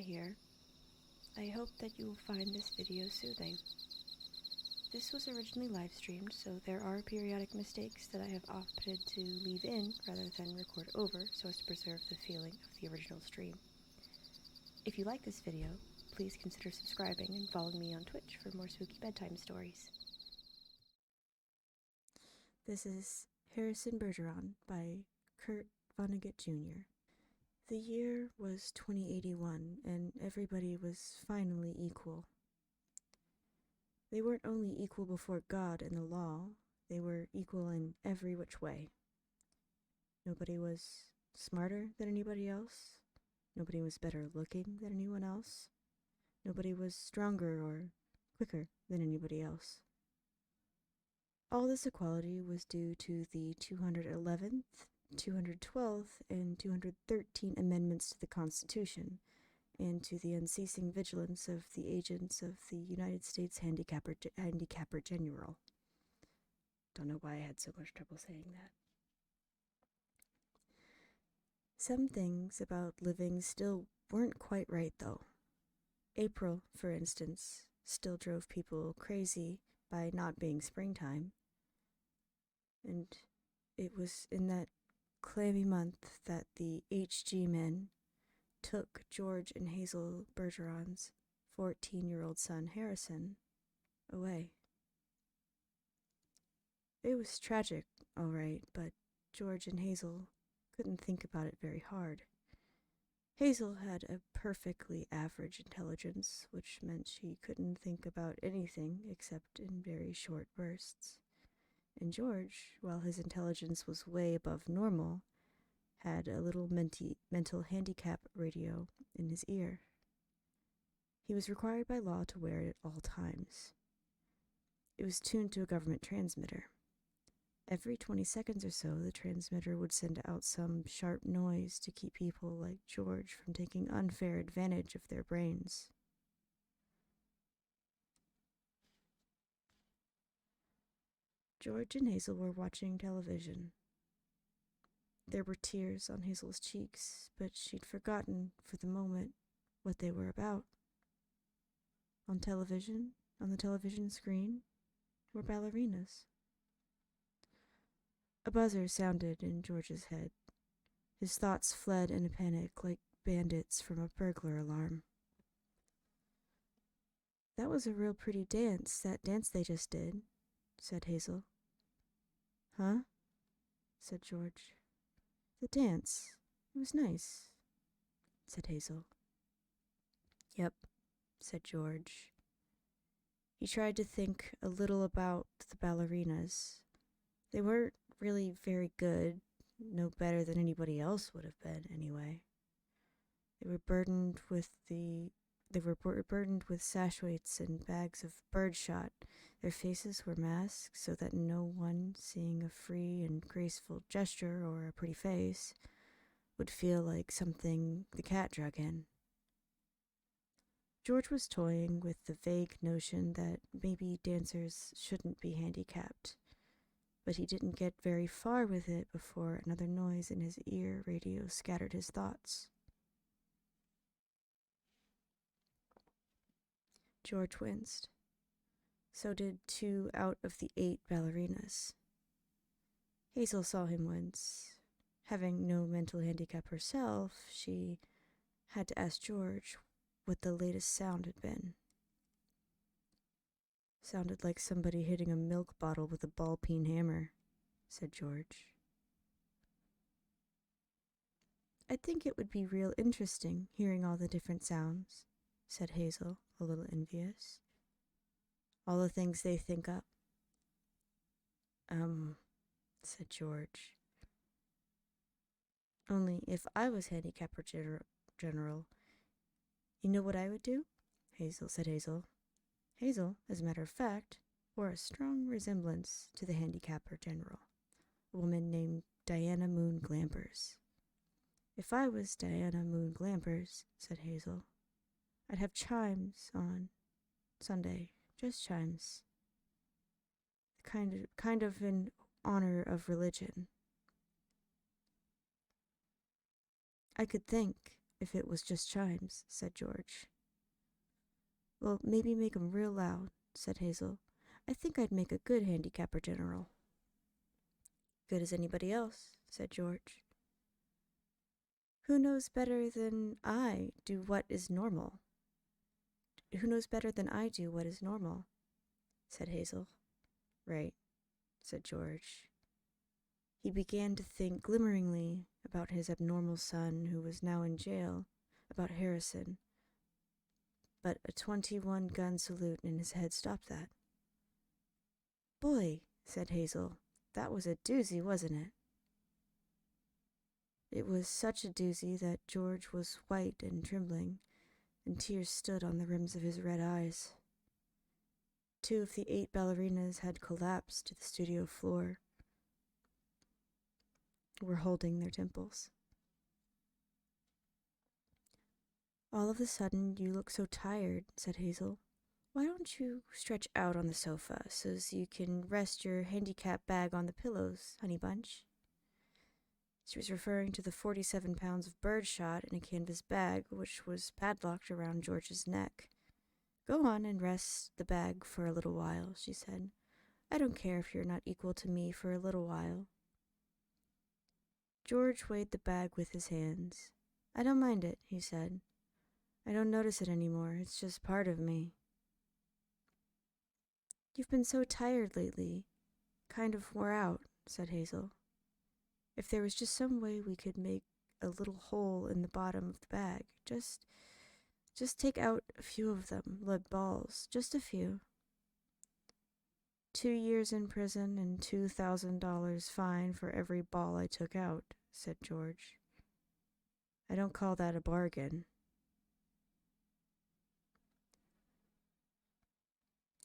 here. I hope that you will find this video soothing. This was originally live streamed, so there are periodic mistakes that I have opted to leave in rather than record over so as to preserve the feeling of the original stream. If you like this video, please consider subscribing and following me on Twitch for more spooky bedtime stories. This is Harrison Bergeron by Kurt Vonnegut Jr. The year was 2081, and everybody was finally equal. They weren't only equal before God and the law, they were equal in every which way. Nobody was smarter than anybody else. Nobody was better looking than anyone else. Nobody was stronger or quicker than anybody else. All this equality was due to the 211th, 212th, and 213 amendments to the Constitution, and to the unceasing vigilance of the agents of the United States Handicapper General. Don't know why I had so much trouble saying that. Some things about living still weren't quite right, though. April, for instance, still drove people crazy by not being springtime. And it was in that clammy month that the HG men took George and Hazel Bergeron's 14-year-old son, Harrison, away. It was tragic, all right, but George and Hazel couldn't think about it very hard. Hazel had a perfectly average intelligence, which meant she couldn't think about anything except in very short bursts. And George, while his intelligence was way above normal, had a little mental handicap radio in his ear. He was required by law to wear it at all times. It was tuned to a government transmitter. Every 20 seconds or so, the transmitter would send out some sharp noise to keep people like George from taking unfair advantage of their brains. George and Hazel were watching television. There were tears on Hazel's cheeks, but she'd forgotten for the moment what they were about. On the television screen, were ballerinas. A buzzer sounded in George's head. His thoughts fled in a panic like bandits from a burglar alarm. "That was a real pretty dance, that dance they just did," said Hazel. "Huh?" said George. "The dance. It was nice," said Hazel. "Yep," said George. He tried to think a little about the ballerinas. They weren't really very good, no better than anybody else would have been anyway. They were burdened with sachets and bags of birdshot. Their faces were masked so that no one seeing a free and graceful gesture or a pretty face would feel like something the cat drug in. George was toying with the vague notion that maybe dancers shouldn't be handicapped, but he didn't get very far with it before another noise in his ear radio scattered his thoughts. George winced. So did 2 out of the 8 ballerinas. Hazel saw him wince. Having no mental handicap herself, she had to ask George what the latest sound had been. "Sounded like somebody hitting a milk bottle with a ball-peen hammer," said George. "I think it would be real interesting hearing all the different sounds," said Hazel, a little envious. "All the things they think up." Said George. "Only if I was handicapper general, you know what I would do?" said Hazel. Hazel, as a matter of fact, bore a strong resemblance to the handicapper general, a woman named Diana Moon Glampers. "If I was Diana Moon Glampers," said Hazel, "I'd have chimes on Sunday, just chimes. Kind of in honor of religion. I could think if it was just chimes, said George. Well, maybe make 'em real loud, said Hazel. I think I'd make a good handicapper general. Good as anybody else, said George. Who knows better than I do what is normal? Who knows better than I do what is normal? Said Hazel. Right, said George. He began to think glimmeringly about his abnormal son who was now in jail, about Harrison, but a 21-gun salute in his head stopped that. Boy, said Hazel, that was a doozy, wasn't it? It was such a doozy that George was white and trembling, and tears stood on the rims of his red eyes. 2 of the 8 ballerinas had collapsed to the studio floor, were holding their temples. All of a sudden, you look so tired, said Hazel. Why don't you stretch out on the sofa so's you can rest your handicap bag on the pillows, honey bunch? She was referring to the 47 pounds of birdshot in a canvas bag which was padlocked around George's neck. Go on and rest the bag for a little while, she said. I don't care if you're not equal to me for a little while. George weighed the bag with his hands. I don't mind it, he said. I don't notice it anymore. It's just part of me. You've been so tired lately. Kind of wore out, said Hazel. If there was just some way we could make a little hole in the bottom of the bag, just take out a few of them, lead balls, just a few. 2 years in prison and $2,000 fine for every ball I took out, said George. I don't call that a bargain.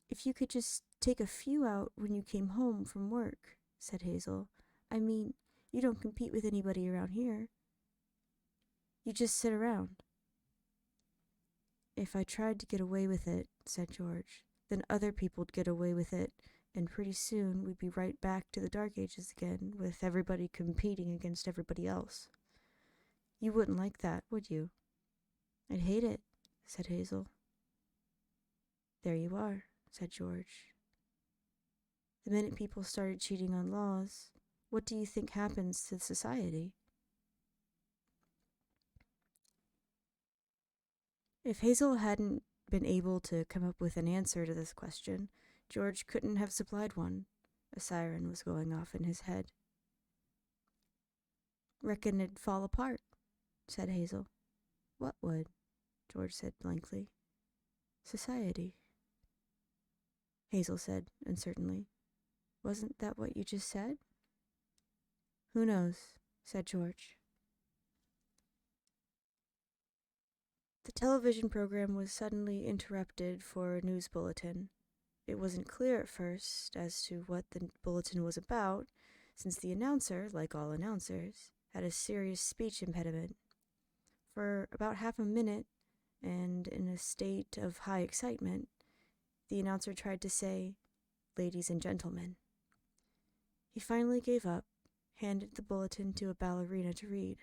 If you could just take a few out when you came home from work, said Hazel. I mean, you don't compete with anybody around here. You just sit around. If I tried to get away with it, said George, then other people'd get away with it, and pretty soon we'd be right back to the Dark Ages again, with everybody competing against everybody else. You wouldn't like that, would you? I'd hate it, said Hazel. There you are, said George. The minute people started cheating on laws, what do you think happens to society? If Hazel hadn't been able to come up with an answer to this question, George couldn't have supplied one. A siren was going off in his head. Reckon it'd fall apart, said Hazel. What would? George said blankly. Society. Hazel said uncertainly. Wasn't that what you just said? Who knows, said George. The television program was suddenly interrupted for a news bulletin. It wasn't clear at first as to what the bulletin was about, since the announcer, like all announcers, had a serious speech impediment. For about half a minute, and in a state of high excitement, the announcer tried to say, "Ladies and gentlemen." He finally gave up, handed the bulletin to a ballerina to read.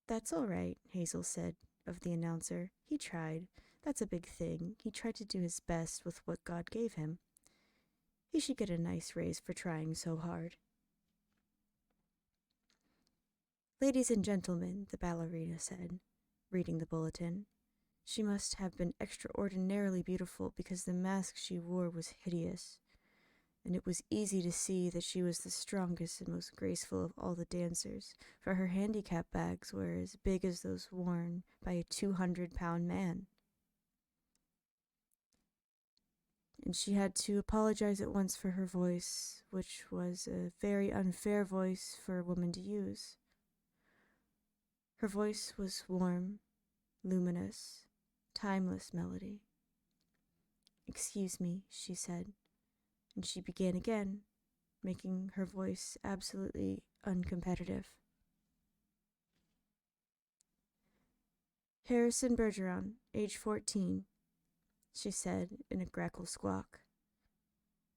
That's all right, Hazel said of the announcer. He tried. That's a big thing. He tried to do his best with what God gave him. He should get a nice raise for trying so hard. Ladies and gentlemen, the ballerina said, reading the bulletin. She must have been extraordinarily beautiful because the mask she wore was hideous, and it was easy to see that she was the strongest and most graceful of all the dancers, for her handicap bags were as big as those worn by a 200-pound man. And she had to apologize at once for her voice, which was a very unfair voice for a woman to use. Her voice was warm, luminous, timeless melody. Excuse me, she said, and she began again, making her voice absolutely uncompetitive. Harrison Bergeron, age 14, she said in a grackle squawk,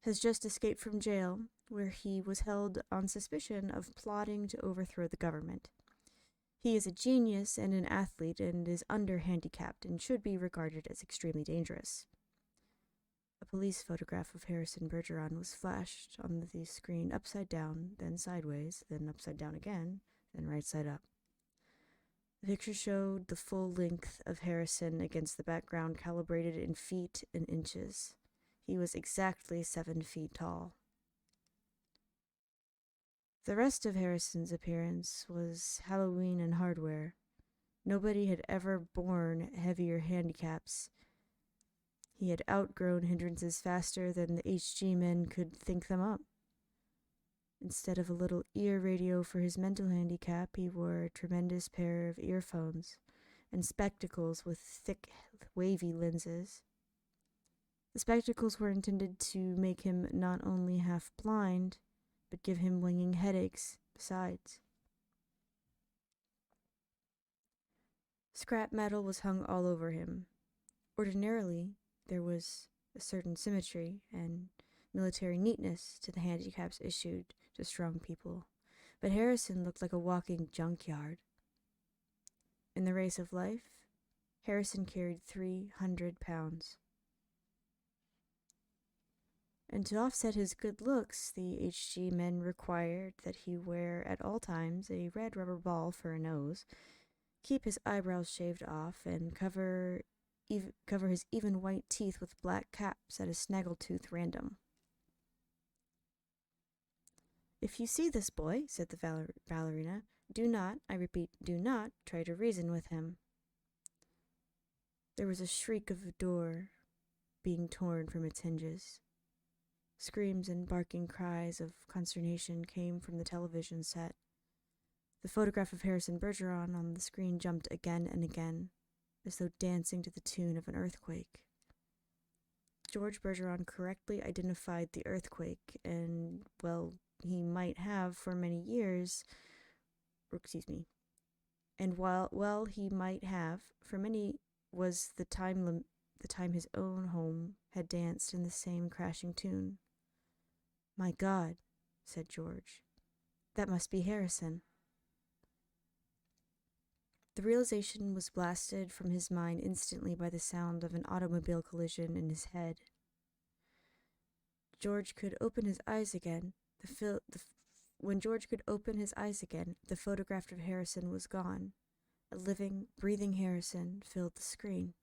has just escaped from jail, where he was held on suspicion of plotting to overthrow the government. He is a genius and an athlete and is under-handicapped and should be regarded as extremely dangerous. A police photograph of Harrison Bergeron was flashed on the screen upside down, then sideways, then upside down again, then right side up. The picture showed the full length of Harrison against the background calibrated in feet and inches. He was exactly 7 feet tall. The rest of Harrison's appearance was Halloween and hardware. Nobody had ever borne heavier handicaps. He had outgrown hindrances faster than the HG men could think them up. Instead of a little ear radio for his mental handicap, he wore a tremendous pair of earphones and spectacles with thick, wavy lenses. The spectacles were intended to make him not only half blind, but give him winging headaches besides. Scrap metal was hung all over him. Ordinarily, there was a certain symmetry and military neatness to the handicaps issued to strong people, but Harrison looked like a walking junkyard. In the race of life, Harrison carried 300 pounds. And to offset his good looks, the HG men required that he wear at all times a red rubber ball for a nose, keep his eyebrows shaved off, and cover his even white teeth with black caps at a snaggletooth random. "If you see this boy," said the ballerina, "do not, I repeat, do not try to reason with him." There was a shriek of a door being torn from its hinges. Screams and barking cries of consternation came from the television set. The photograph of Harrison Bergeron on the screen jumped again and again, as though dancing to the tune of an earthquake. George Bergeron correctly identified the earthquake, and, well, he might have for many years, and while he might have for many was the time his own home had danced in the same crashing tune. "My God," said George, "that must be Harrison." The realization was blasted from his mind instantly by the sound of an automobile collision in his head. George could open his eyes again. When George could open his eyes again, the photograph of Harrison was gone. A living, breathing Harrison filled the screen.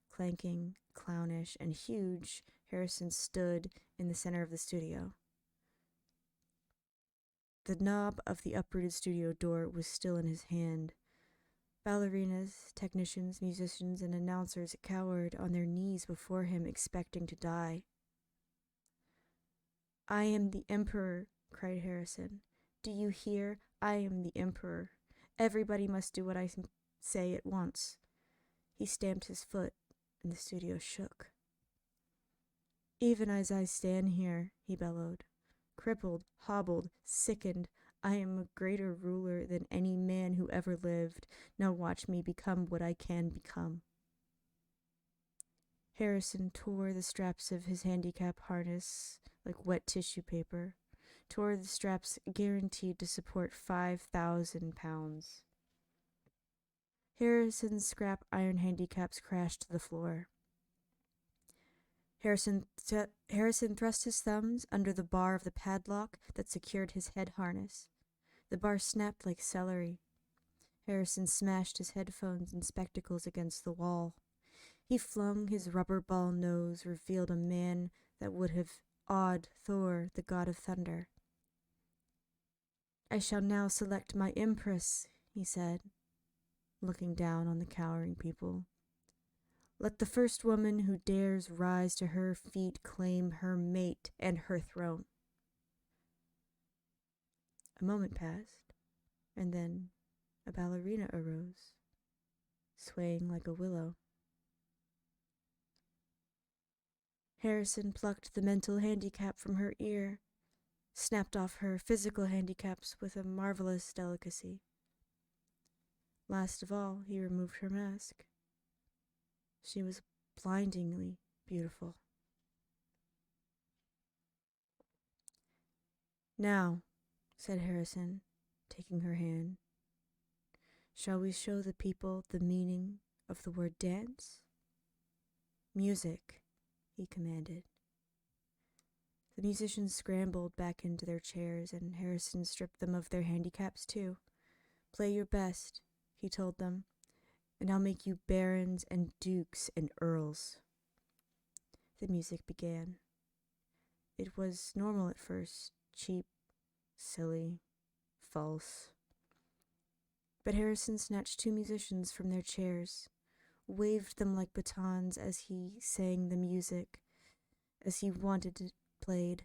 Clanking, clownish, and huge, Harrison stood in the center of the studio. The knob of the uprooted studio door was still in his hand. Ballerinas, technicians, musicians, and announcers cowered on their knees before him, expecting to die. "I am the Emperor," cried Harrison. "Do you hear? I am the Emperor. Everybody must do what I say at once." He stamped his foot, and the studio shook. "Even as I stand here," he bellowed, "crippled, hobbled, sickened, I am a greater ruler than any man who ever lived. Now watch me become what I can become." Harrison tore the straps of his handicap harness like wet tissue paper, tore the straps guaranteed to support 5,000 pounds. Harrison's scrap iron handicaps crashed to the floor. Harrison thrust his thumbs under the bar of the padlock that secured his head harness. The bar snapped like celery. Harrison smashed his headphones and spectacles against the wall. He flung his rubber ball nose, revealed a man that would have awed Thor, the god of thunder. "I shall now select my empress," he said, looking down on the cowering people. "Let the first woman who dares rise to her feet claim her mate and her throne." A moment passed, and then a ballerina arose, swaying like a willow. Harrison plucked the mental handicap from her ear, snapped off her physical handicaps with a marvelous delicacy. Last of all, he removed her mask. She was blindingly beautiful. "Now," said Harrison, taking her hand, Shall we show the people the meaning of the word dance? Music, he commanded. The musicians scrambled back into their chairs, and Harrison stripped them of their handicaps too. Play your best, he told them, and I'll make you barons and dukes and earls. The music began. It was normal at first, cheap, silly, false. But Harrison snatched two musicians from their chairs, waved them like batons as he sang the music, as he wanted it played.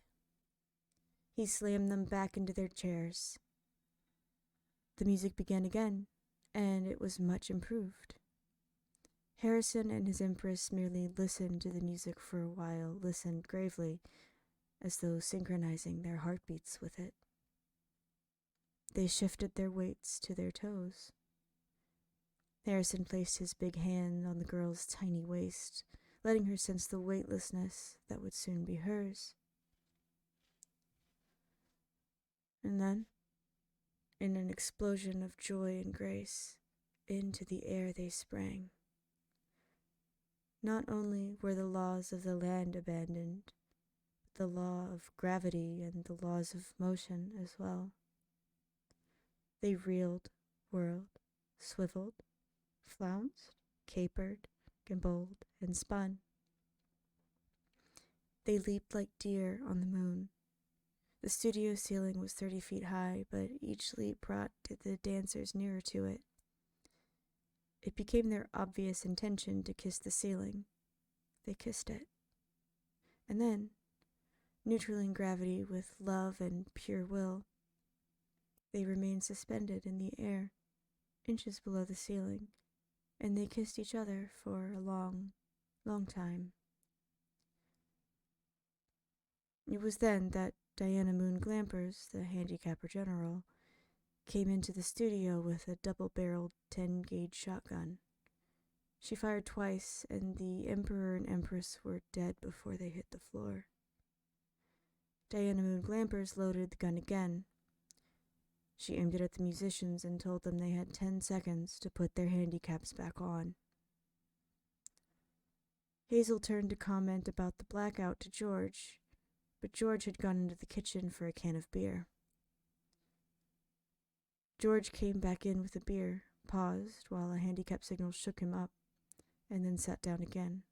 He slammed them back into their chairs. The music began again, and it was much improved. Harrison and his empress merely listened to the music for a while, listened gravely, as though synchronizing their heartbeats with it. They shifted their weights to their toes. Harrison placed his big hand on the girl's tiny waist, letting her sense the weightlessness that would soon be hers. And then, in an explosion of joy and grace, into the air they sprang. Not only were the laws of the land abandoned, but the law of gravity and the laws of motion as well. They reeled, whirled, swiveled, flounced, capered, gimbaled, and spun. They leaped like deer on the moon. The studio ceiling was 30 feet high, but each leap brought the dancers nearer to it. It became their obvious intention to kiss the ceiling. They kissed it. And then, neutraling gravity with love and pure will, they remained suspended in the air, inches below the ceiling, and they kissed each other for a long, long time. It was then that Diana Moon Glampers, the handicapper general, came into the studio with a double-barreled 10-gauge shotgun. She fired twice, and the Emperor and Empress were dead before they hit the floor. Diana Moon Glampers loaded the gun again. She aimed it at the musicians and told them they had 10 seconds to put their handicaps back on. Hazel turned to comment about the blackout to George, but George had gone into the kitchen for a can of beer. George came back in with a beer, paused while a handicap signal shook him up, and then sat down again.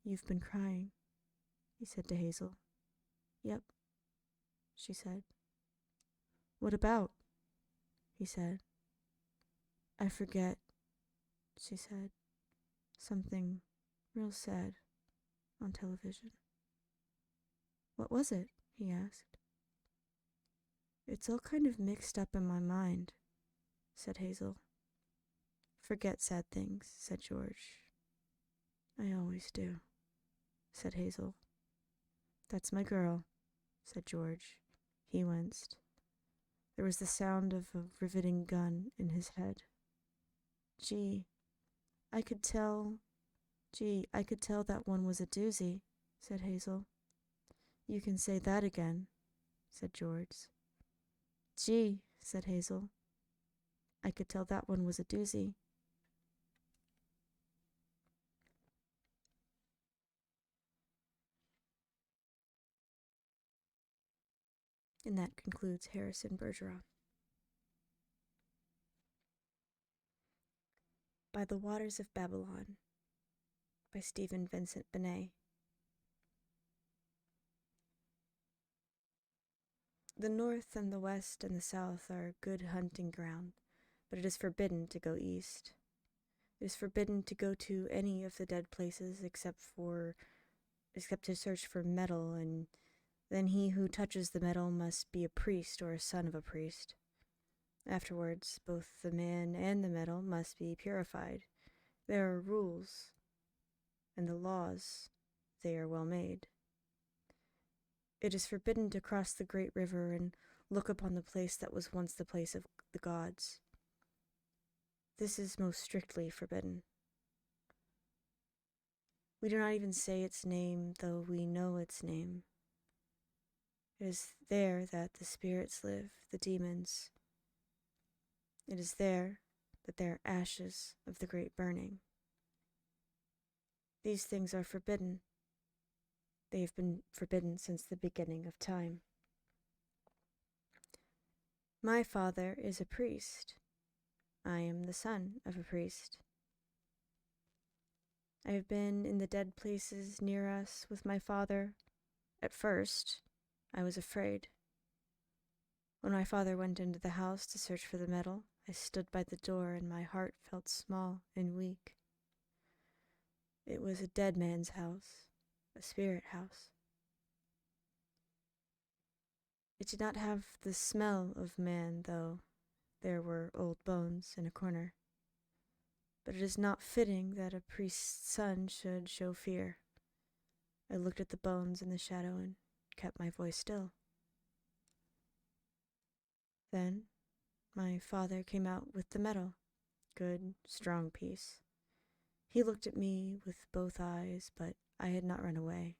"You've been crying," he said to Hazel. "Yep," she said. "What about?" he said. "I forget," she said. "Something real sad on television." "What was it?" he asked. "It's all kind of mixed up in my mind," said Hazel. "Forget sad things," said George. "I always do," said Hazel. "That's my girl," said George. He winced. There was the sound of a riveting gun in his head. Gee, I could tell that one was a doozy," said Hazel. "You can say that again," said George. "Gee," said Hazel. "I could tell that one was a doozy." And that concludes Harrison Bergeron. By the Waters of Babylon by Stephen Vincent Benét. The north and the west and the south are good hunting ground, but it is forbidden to go east. It is forbidden to go to any of the dead places except to search for metal, and then he who touches the metal must be a priest or a son of a priest. Afterwards, both the man and the metal must be purified. There are rules, and the laws, they are well made. It is forbidden to cross the great river and look upon the place that was once the place of the gods. This is most strictly forbidden. We do not even say its name, though we know its name. It is there that the spirits live, the demons. It is there that there are ashes of the great burning. These things are forbidden. They have been forbidden since the beginning of time. My father is a priest. I am the son of a priest. I have been in the dead places near us with my father. At first, I was afraid. When my father went into the house to search for the metal, I stood by the door and my heart felt small and weak. It was a dead man's house, a spirit house. It did not have the smell of man, though there were old bones in a corner. But it is not fitting that a priest's son should show fear. I looked at the bones in the shadow and kept my voice still. Then my father came out with the metal, good, strong piece. He looked at me with both eyes, but I had not run away.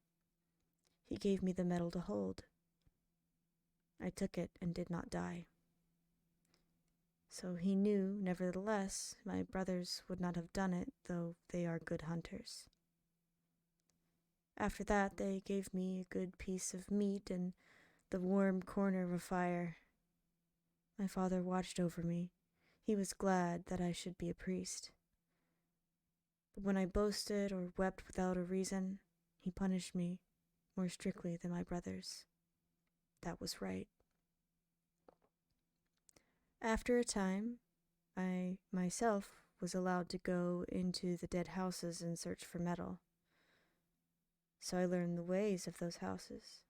He gave me the metal to hold. I took it and did not die. So he knew, nevertheless, my brothers would not have done it, though they are good hunters. After that, they gave me a good piece of meat and the warm corner of a fire. My father watched over me. He was glad that I should be a priest. But when I boasted or wept without a reason, he punished me more strictly than my brothers. That was right. After a time, I myself was allowed to go into the dead houses and search for metal. So I learned the ways of those houses.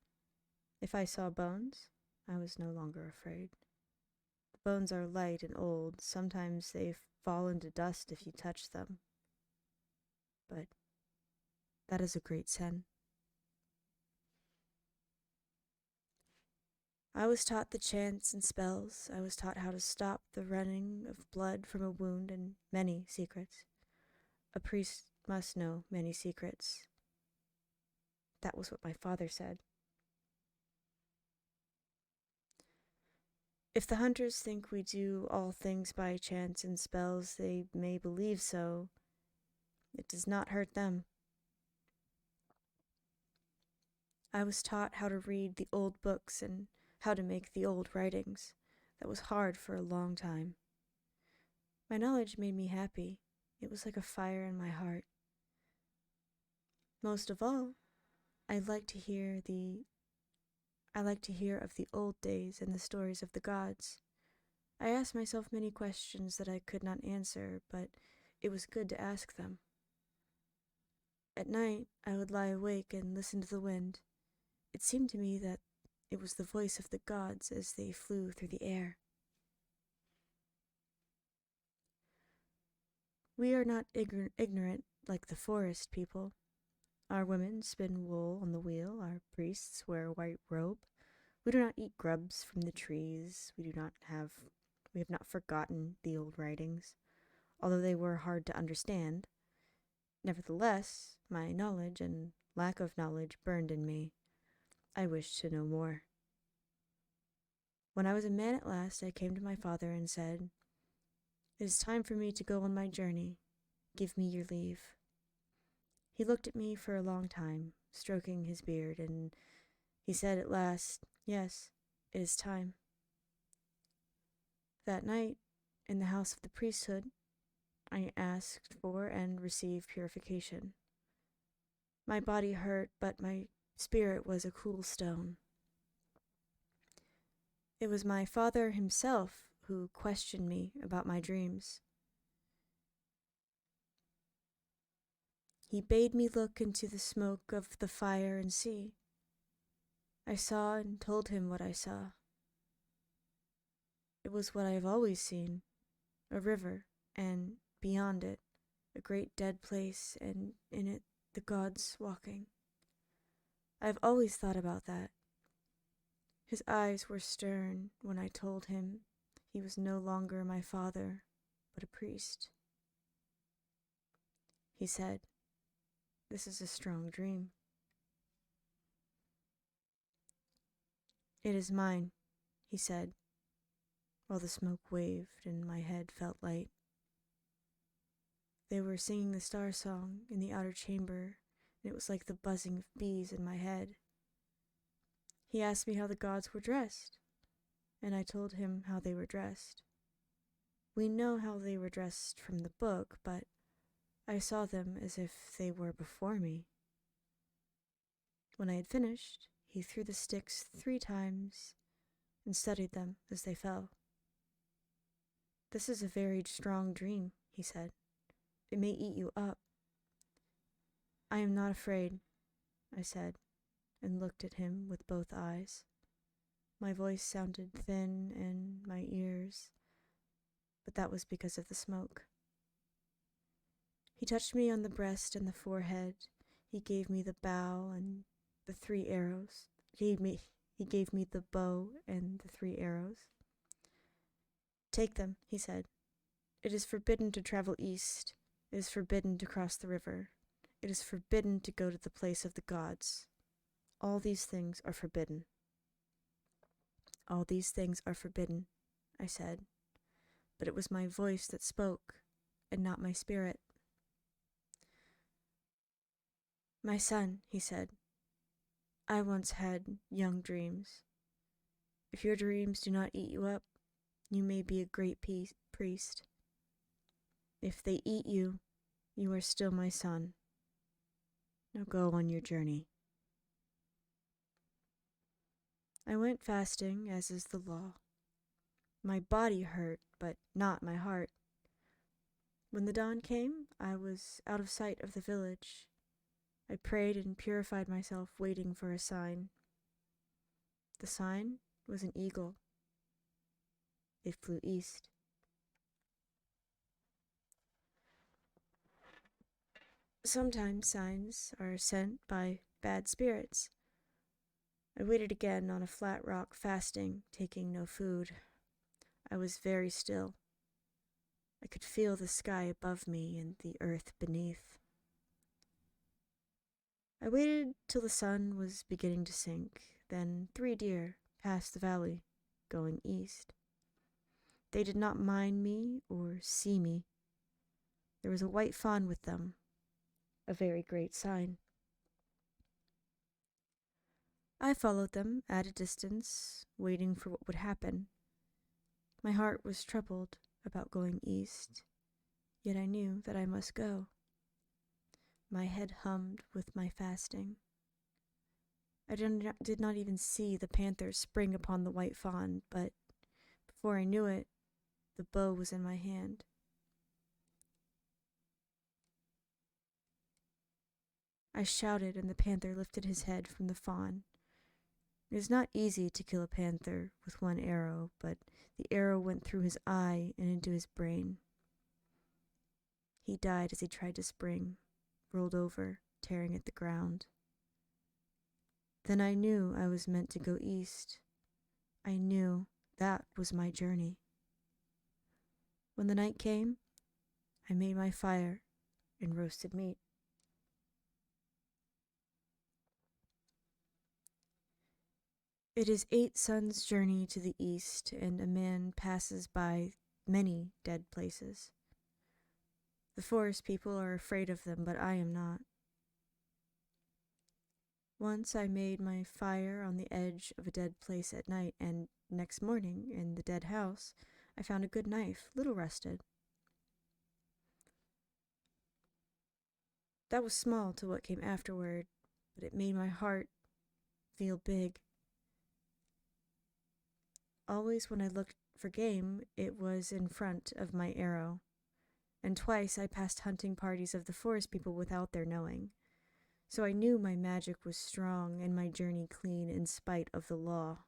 If I saw bones, I was no longer afraid. The bones are light and old. Sometimes they fall into dust if you touch them. But that is a great sin. I was taught the chants and spells. I was taught how to stop the running of blood from a wound and many secrets. A priest must know many secrets. That was what my father said. If the hunters think we do all things by chants and spells, they may believe so. It does not hurt them. I was taught how to read the old books and how to make the old writings. That was hard for a long time. My knowledge made me happy. It was like a fire in my heart. Most of all, I like to hear of the old days and the stories of the gods. I asked myself many questions that I could not answer, but it was good to ask them. At night, I would lie awake and listen to the wind. It seemed to me that it was the voice of the gods as they flew through the air. We are not ignorant like the forest people. Our women spin wool on the wheel. Our priests wear a white robe. We do not eat grubs from the trees. We have not forgotten the old writings, although they were hard to understand. Nevertheless, my knowledge and lack of knowledge burned in me. I wished to know more. When I was a man at last, I came to my father and said, "It is time for me to go on my journey. Give me your leave." He looked at me for a long time, stroking his beard, and he said at last, "Yes, it is time." That night, in the house of the priesthood, I asked for and received purification. My body hurt, but my spirit was a cool stone. It was my father himself who questioned me about my dreams. He bade me look into the smoke of the fire and see. I saw and told him what I saw. It was what I have always seen, a river, and beyond it, a great dead place, and in it the gods walking. I have always thought about that. His eyes were stern when I told him he was no longer my father, but a priest. He said, "This is a strong dream." "It is mine," he said. while the smoke waved and my head felt light. They were singing the star song in the outer chamber, and it was like the buzzing of bees in my head. He asked me how the gods were dressed, and I told him how they were dressed. We know how they were dressed from the book, but I saw them as if they were before me. When I had finished, he threw the sticks 3 times and studied them as they fell. "This is a very strong dream," he said. "It may eat you up." "I am not afraid," I said, and looked at him with both eyes. My voice sounded thin in my ears, but that was because of the smoke. He touched me on the breast and the forehead. He gave me the bow and the 3 arrows. He gave me the bow and the 3 arrows. "Take them," he said. "It is forbidden to travel east. It is forbidden to cross the river. It is forbidden to go to the place of the gods. All these things are forbidden." "All these things are forbidden," I said, but it was my voice that spoke, and not my spirit. "My son," he said, "I once had young dreams. If your dreams do not eat you up, you may be a great priest. If they eat you, you are still my son. Now go on your journey." I went fasting, as is the law. My body hurt, but not my heart. When the dawn came, I was out of sight of the village. I prayed and purified myself, waiting for a sign. The sign was an eagle. It flew east. Sometimes signs are sent by bad spirits. I waited again on a flat rock, fasting, taking no food. I was very still. I could feel the sky above me and the earth beneath. I waited till the sun was beginning to sink. Then 3 deer passed the valley, going east. They did not mind me or see me. There was a white fawn with them, a very great sign. I followed them at a distance, waiting for what would happen. My heart was troubled about going east, yet I knew that I must go. My head hummed with my fasting. I did not even see the panther spring upon the white fawn, but before I knew it, the bow was in my hand. I shouted, and the panther lifted his head from the fawn. It is not easy to kill a panther with 1 arrow, but the arrow went through his eye and into his brain. He died as he tried to spring, rolled over, tearing at the ground. Then I knew I was meant to go east. I knew that was my journey. When the night came, I made my fire and roasted meat. It is 8 suns' journey to the east, and a man passes by many dead places. The forest people are afraid of them, but I am not. Once I made my fire on the edge of a dead place at night, and next morning, in the dead house, I found a good knife, little rusted. That was small to what came afterward, but it made my heart feel big. Always when I looked for game, it was in front of my arrow, and twice I passed hunting parties of the forest people without their knowing. So I knew my magic was strong and my journey clean in spite of the law.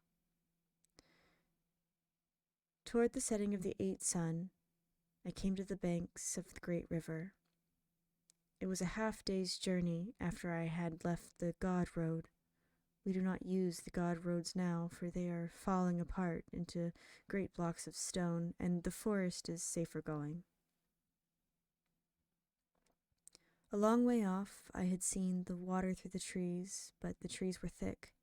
Toward the setting of the 8th sun, I came to the banks of the great river. It was a half-day's journey after I had left the God Road. We do not use the God Roads now, for they are falling apart into great blocks of stone, and the forest is safer going. A long way off, I had seen the water through the trees, but the trees were thick.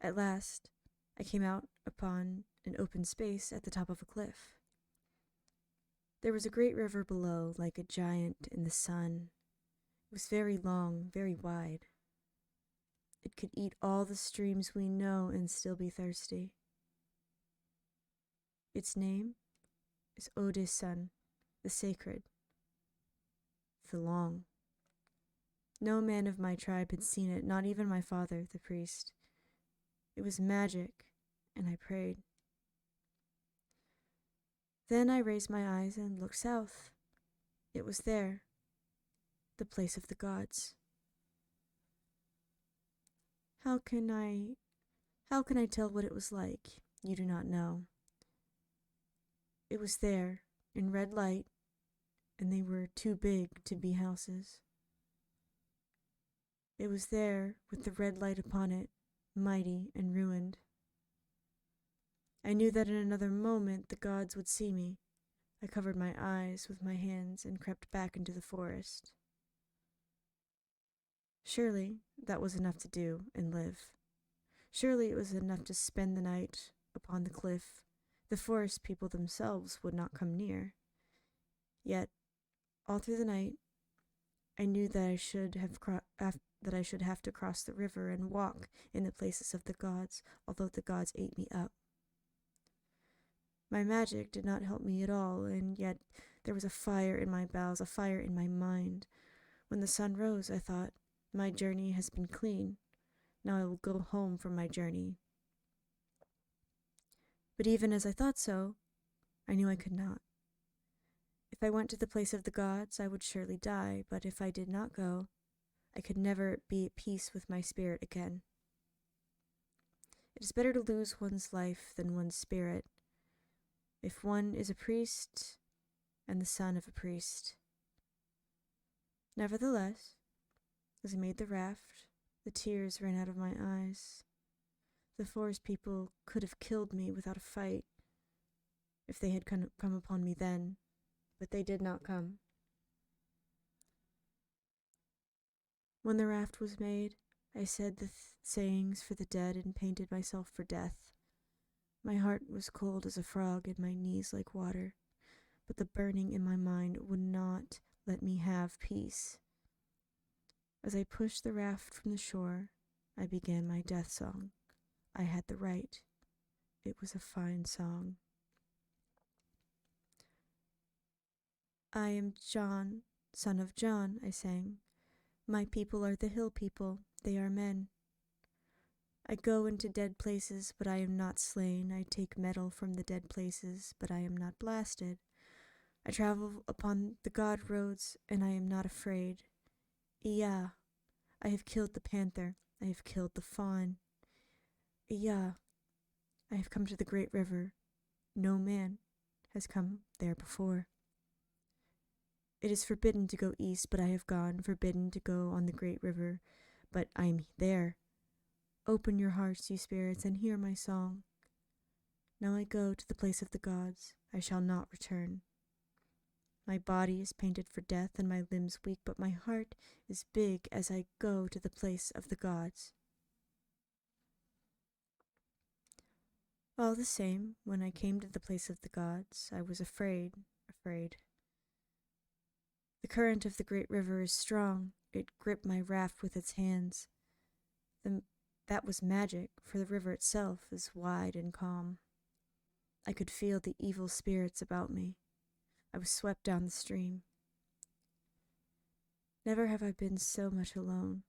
At last, I came out upon an open space at the top of a cliff. There was a great river below, like a giant in the sun. It was very long, very wide. It could eat all the streams we know and still be thirsty. Its name is Ode's son, the sacred, the long. No man of my tribe had seen it, not even my father, the priest. It was magic, and I prayed. Then I raised my eyes and looked south. It was there, the place of the gods. How can I tell what it was like? You do not know. It was there, in red light, and they were too big to be houses. It was there, with the red light upon it, mighty and ruined. I knew that in another moment the gods would see me. I covered my eyes with my hands and crept back into the forest. Surely that was enough to do and live. Surely it was enough to spend the night upon the cliff. The forest people themselves would not come near. Yet, all through the night, I knew that I should have to cross the river and walk in the places of the gods, although the gods ate me up. My magic did not help me at all, and yet there was a fire in my bowels, a fire in my mind. When the sun rose, I thought, my journey has been clean. Now I will go home from my journey. But even as I thought so, I knew I could not. If I went to the place of the gods, I would surely die, but if I did not go, I could never be at peace with my spirit again. It is better to lose one's life than one's spirit, if one is a priest and the son of a priest. Nevertheless, as I made the raft, the tears ran out of my eyes. The forest people could have killed me without a fight if they had come upon me then, but they did not come. When the raft was made, I said the sayings for the dead and painted myself for death. My heart was cold as a frog and my knees like water, but the burning in my mind would not let me have peace. As I pushed the raft from the shore, I began my death song. I had the right. It was a fine song. I am John, son of John, I sang. My people are the hill people, they are men. I go into dead places, but I am not slain. I take metal from the dead places, but I am not blasted. I travel upon the god roads, and I am not afraid. Iya, I have killed the panther. I have killed the fawn. Iya, I have come to the great river. No man has come there before. It is forbidden to go east, but I have gone. Forbidden to go on the great river, but I am there. Open your hearts, you spirits, and hear my song. Now I go to the place of the gods. I shall not return. My body is painted for death and my limbs weak, but my heart is big as I go to the place of the gods. All the same, when I came to the place of the gods, I was afraid. The current of the great river is strong. It gripped my raft with its hands. That was magic, for the river itself is wide and calm. I could feel the evil spirits about me. I was swept down the stream. Never have I been so much alone.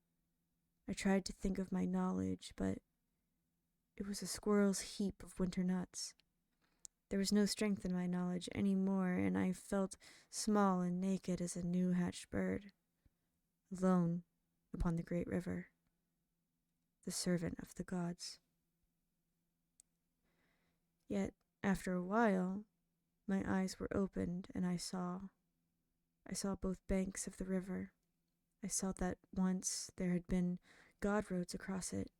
I tried to think of my knowledge, but it was a squirrel's heap of winter nuts. There was no strength in my knowledge any more, and I felt small and naked as a new-hatched bird, alone upon the great river, the servant of the gods. Yet, after a while, my eyes were opened, and I saw both banks of the river. I saw that once there had been god roads across it,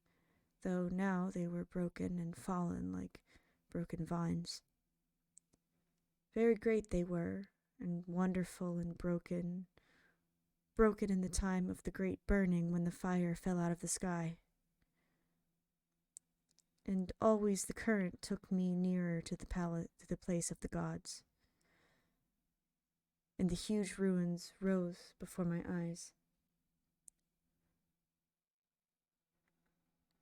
though now they were broken and fallen like broken vines. Very great they were, and wonderful and broken in the time of the great burning when the fire fell out of the sky. and always the current took me nearer to the place of the gods, and the huge ruins rose before my eyes.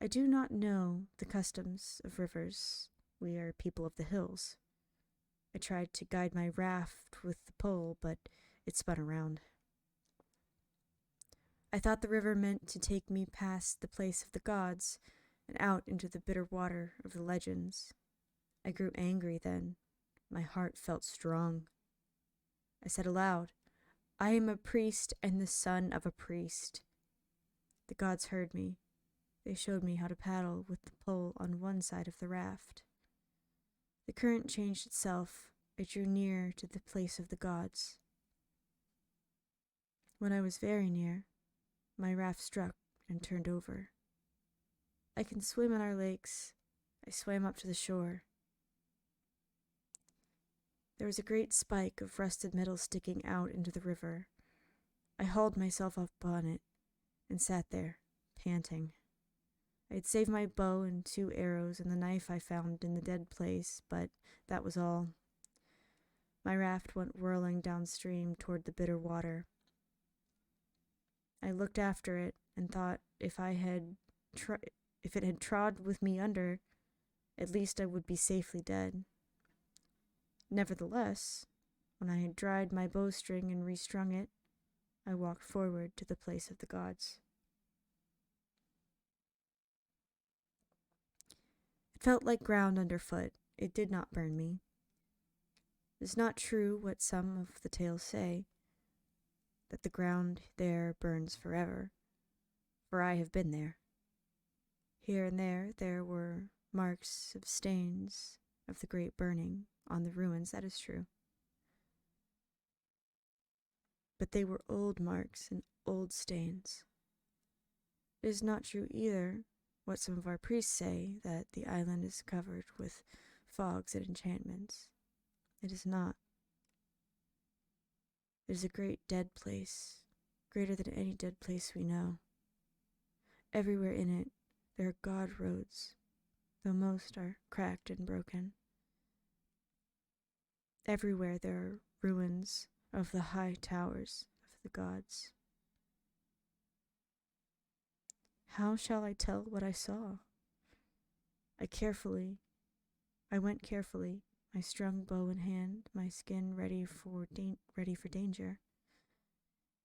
I do not know the customs of rivers. We are people of the hills. I tried to guide my raft with the pole, but it spun around. I thought the river meant to take me past the place of the gods and out into the bitter water of the legends. I grew angry then. My heart felt strong. I said aloud, "I am a priest and the son of a priest." The gods heard me. They showed me how to paddle with the pole on one side of the raft. The current changed itself. I drew near to the place of the gods. When I was very near, my raft struck and turned over. I can swim in our lakes. I swam up to the shore. There was a great spike of rusted metal sticking out into the river. I hauled myself up on it and sat there, panting. I had saved my bow and 2 arrows and the knife I found in the dead place, but that was all. My raft went whirling downstream toward the bitter water. I looked after it and thought if it had trod with me under, at least I would be safely dead. Nevertheless, when I had dried my bowstring and restrung it, I walked forward to the place of the gods. It felt like ground underfoot. It did not burn me. It is not true what some of the tales say, that the ground there burns forever, for I have been there. Here and there were marks of stains of the great burning on the ruins, that is true. But they were old marks and old stains. It is not true either what some of our priests say, that the island is covered with fogs and enchantments. It is not. It is a great dead place, greater than any dead place we know. Everywhere in it there are god roads, though most are cracked and broken. Everywhere there are ruins of the high towers of the gods. How shall I tell what I saw? I went carefully, my strung bow in hand, my skin ready for danger.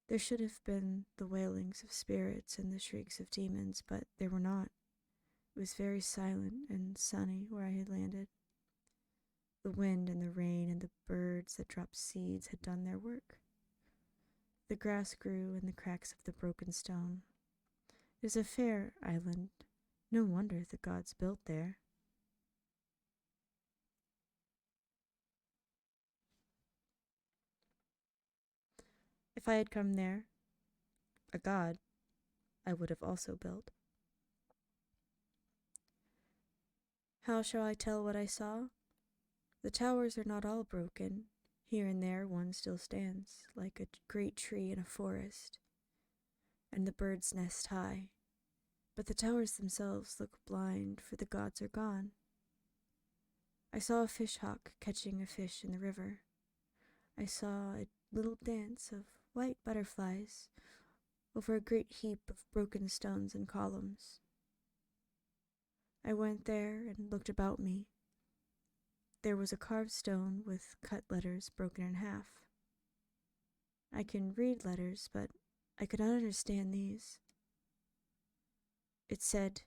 There should have been the wailings of spirits and the shrieks of demons, but there were not. It was very silent and sunny where I had landed. The wind and the rain and the birds that dropped seeds had done their work. The grass grew in the cracks of the broken stone. It is a fair island. No wonder the gods built there. If I had come there, a god, I would have also built. How shall I tell what I saw? The towers are not all broken. Here and there one still stands, like a great tree in a forest, and the birds nest high. But the towers themselves look blind, for the gods are gone. I saw a fishhawk catching a fish in the river. I saw a little dance of white butterflies over a great heap of broken stones and columns. I went there and looked about me. There was a carved stone with cut letters broken in half. I can read letters, but I could not understand these. It said,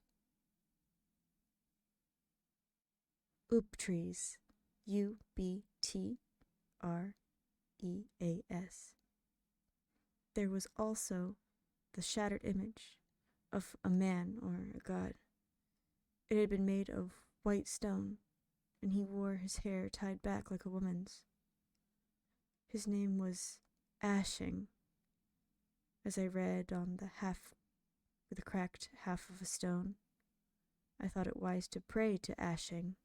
Ubtrees, Ubtreas. There was also the shattered image of a man or a god. It had been made of white stone, and he wore his hair tied back like a woman's. His name was Ashing. As I read on the cracked half of a stone, I thought it wise to pray to Ashing,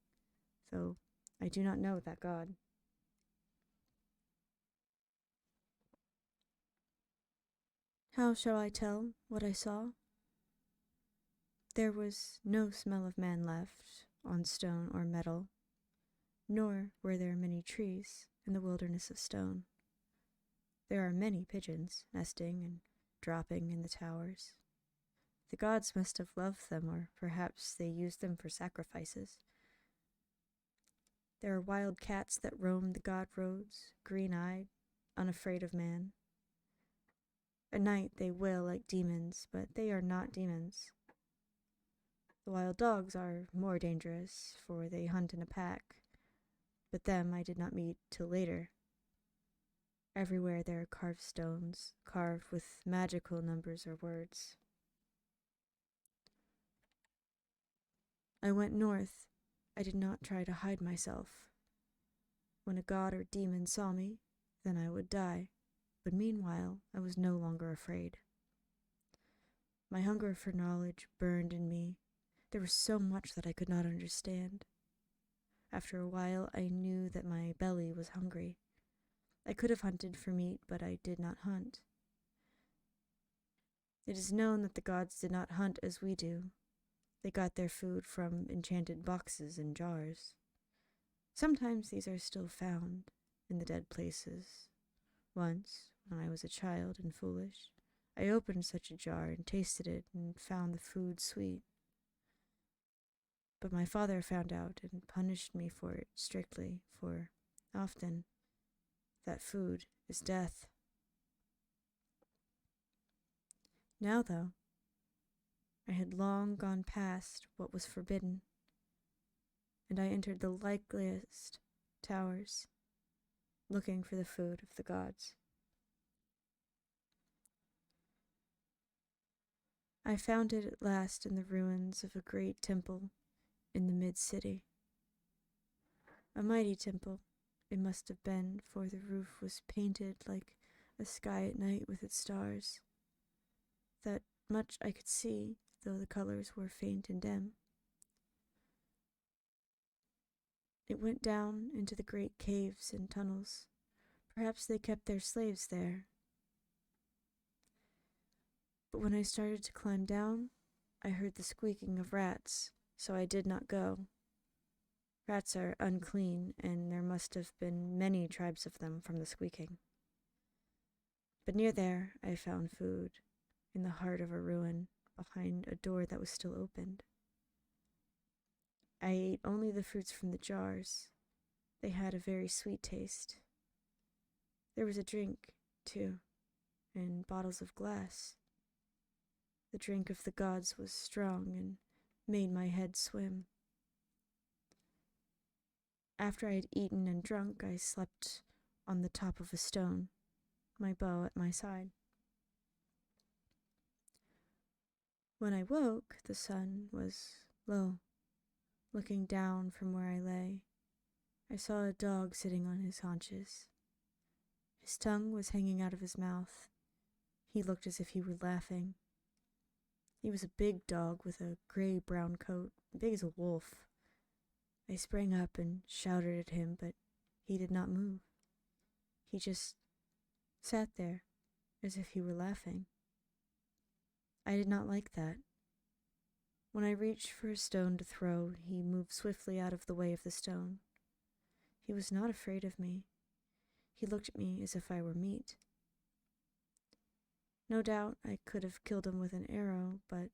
though I do not know that god. How shall I tell what I saw? There was no smell of man left on stone or metal, nor were there many trees in the wilderness of stone. There are many pigeons nesting and dropping in the towers. The gods must have loved them, or perhaps they used them for sacrifices. There are wild cats that roam the god roads, green-eyed, unafraid of man. At night they wail like demons, but they are not demons. The wild dogs are more dangerous, for they hunt in a pack, but them I did not meet till later. Everywhere there are carved stones, carved with magical numbers or words. I went north. I did not try to hide myself. When a god or demon saw me, then I would die, but meanwhile I was no longer afraid. My hunger for knowledge burned in me. There was so much that I could not understand. After a while I knew that my belly was hungry. I could have hunted for meat, but I did not hunt. It is known that the gods did not hunt as we do. They got their food from enchanted boxes and jars. Sometimes these are still found in the dead places. Once, when I was a child and foolish, I opened such a jar and tasted it and found the food sweet. But my father found out and punished me for it strictly, for often that food is death. Now, though, I had long gone past what was forbidden, and I entered the likeliest towers, looking for the food of the gods. I found it at last in the ruins of a great temple in the mid-city. A mighty temple it must have been, for the roof was painted like a sky at night with its stars. That much I could see, though the colors were faint and dim. It went down into the great caves and tunnels. Perhaps they kept their slaves there. But when I started to climb down, I heard the squeaking of rats, so I did not go. Rats are unclean, and there must have been many tribes of them from the squeaking. But near there I found food, in the heart of a ruin, behind a door that was still opened. I ate only the fruits from the jars. They had a very sweet taste. There was a drink, too, in bottles of glass. The drink of the gods was strong and made my head swim. After I had eaten and drunk, I slept on the top of a stone, my bow at my side. When I woke, the sun was low. Looking down from where I lay, I saw a dog sitting on his haunches. His tongue was hanging out of his mouth. He looked as if he were laughing. He was a big dog with a gray-brown coat, big as a wolf. I sprang up and shouted at him, but he did not move. He just sat there, as if he were laughing. I did not like that. When I reached for a stone to throw, he moved swiftly out of the way of the stone. He was not afraid of me. He looked at me as if I were meat. No doubt I could have killed him with an arrow, but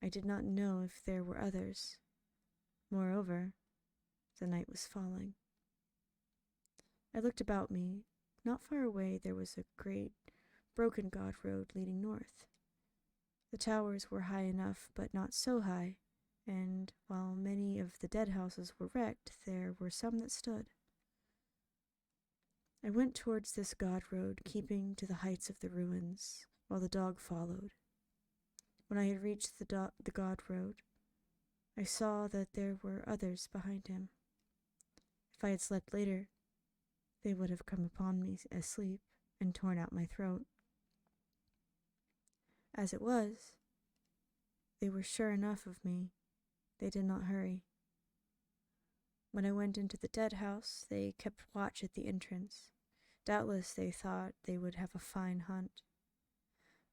I did not know if there were others. Moreover, the night was falling. I looked about me. Not far away there was a great, broken god road leading north. The towers were high enough, but not so high, and while many of the dead houses were wrecked, there were some that stood. I went towards this god road, keeping to the heights of the ruins, while the dog followed. When I had reached the god road, I saw that there were others behind him. If I had slept later, they would have come upon me asleep and torn out my throat. As it was, they were sure enough of me. They did not hurry. When I went into the dead house, they kept watch at the entrance. Doubtless they thought they would have a fine hunt.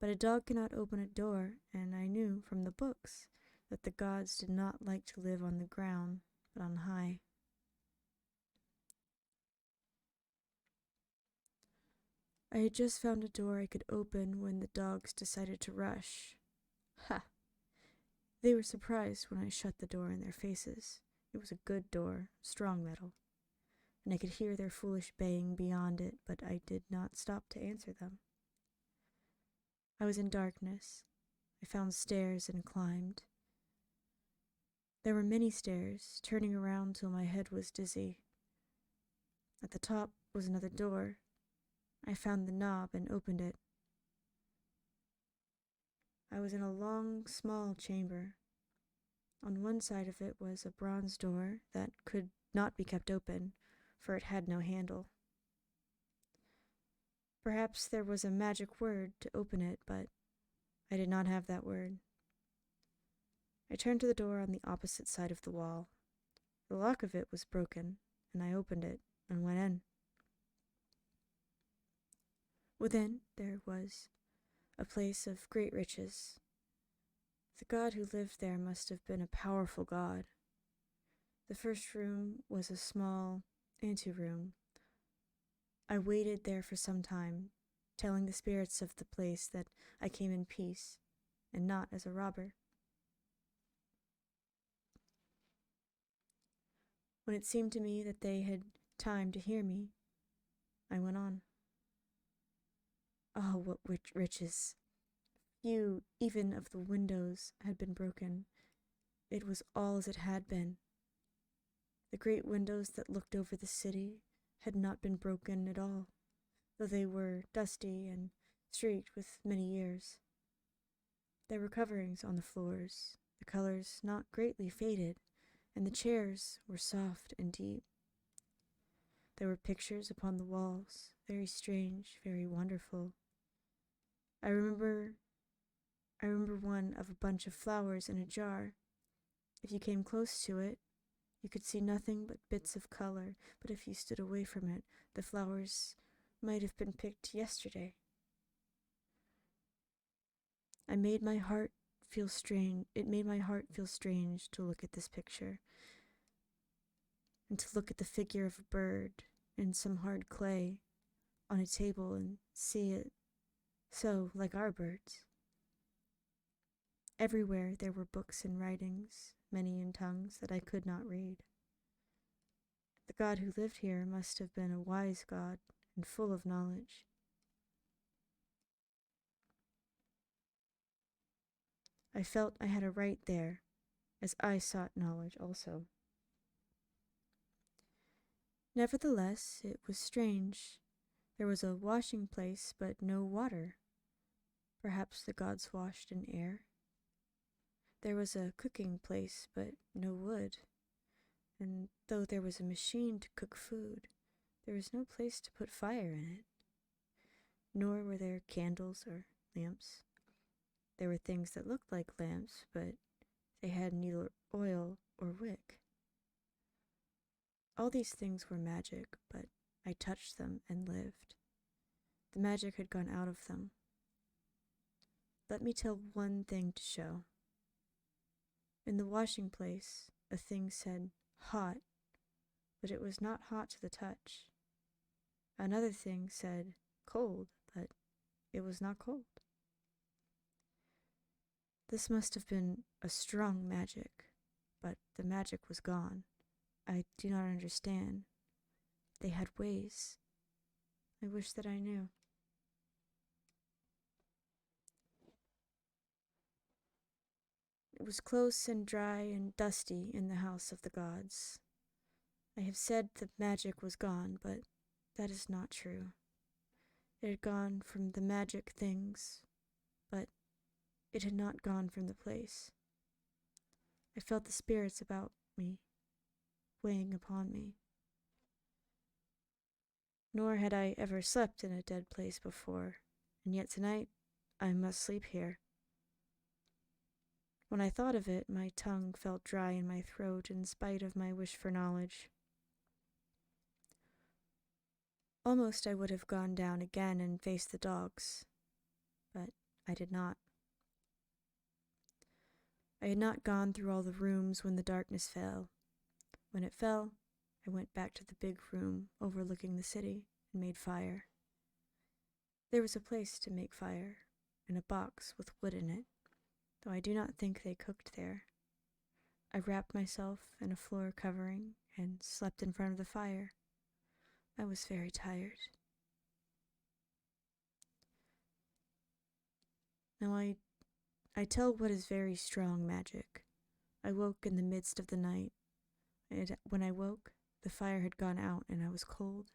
But a dog cannot open a door, and I knew from the books that the gods did not like to live on the ground, but on high. I had just found a door I could open when the dogs decided to rush. Ha! They were surprised when I shut the door in their faces. It was a good door, strong metal, and I could hear their foolish baying beyond it, but I did not stop to answer them. I was in darkness. I found stairs and climbed. There were many stairs, turning around till my head was dizzy. At the top was another door. I found the knob and opened it. I was in a long, small chamber. On one side of it was a bronze door that could not be kept open, for it had no handle. Perhaps there was a magic word to open it, but I did not have that word. I turned to the door on the opposite side of the wall. The lock of it was broken, and I opened it and went in. Within there was a place of great riches. The god who lived there must have been a powerful god. The first room was a small anteroom. I waited there for some time, telling the spirits of the place that I came in peace, and not as a robber. When it seemed to me that they had time to hear me, I went on. Oh, what riches! Few, even of the windows, had been broken. It was all as it had been. The great windows that looked over the city had not been broken at all, though they were dusty and streaked with many years. There were coverings on the floors, the colors not greatly faded, and the chairs were soft and deep. There were pictures upon the walls, very strange, very wonderful. I remember one of a bunch of flowers in a jar. If you came close to it, you could see nothing but bits of color, but if you stood away from it, the flowers might have been picked yesterday. It made my heart feel strange to look at this picture, and to look at the figure of a bird in some hard clay on a table and see it so like our birds. Everywhere there were books and writings, many in tongues that I could not read. The god who lived here must have been a wise god and full of knowledge. I felt I had a right there, as I sought knowledge also. Nevertheless, it was strange. There was a washing place, but no water. Perhaps the gods washed in air. There was a cooking place, but no wood. And though there was a machine to cook food, there was no place to put fire in it. Nor were there candles or lamps. There were things that looked like lamps, but they had neither oil or wick. All these things were magic, but I touched them and lived. The magic had gone out of them. Let me tell one thing to show. In the washing place, a thing said hot, but it was not hot to the touch. Another thing said cold, but it was not cold. This must have been a strong magic, but the magic was gone. I do not understand. They had ways. I wish that I knew. It was close and dry and dusty in the house of the gods. I have said the magic was gone, but that is not true. It had gone from the magic things, but it had not gone from the place. I felt the spirits about me, weighing upon me. Nor had I ever slept in a dead place before, and yet tonight I must sleep here. When I thought of it, my tongue felt dry in my throat in spite of my wish for knowledge. Almost I would have gone down again and faced the dogs, but I did not. I had not gone through all the rooms when the darkness fell. When it fell, I went back to the big room overlooking the city and made fire. There was a place to make fire, and a box with wood in it, though I do not think they cooked there. I wrapped myself in a floor covering and slept in front of the fire. I was very tired. Now I tell what is very strong magic. I woke in the midst of the night, and when I woke, the fire had gone out and I was cold.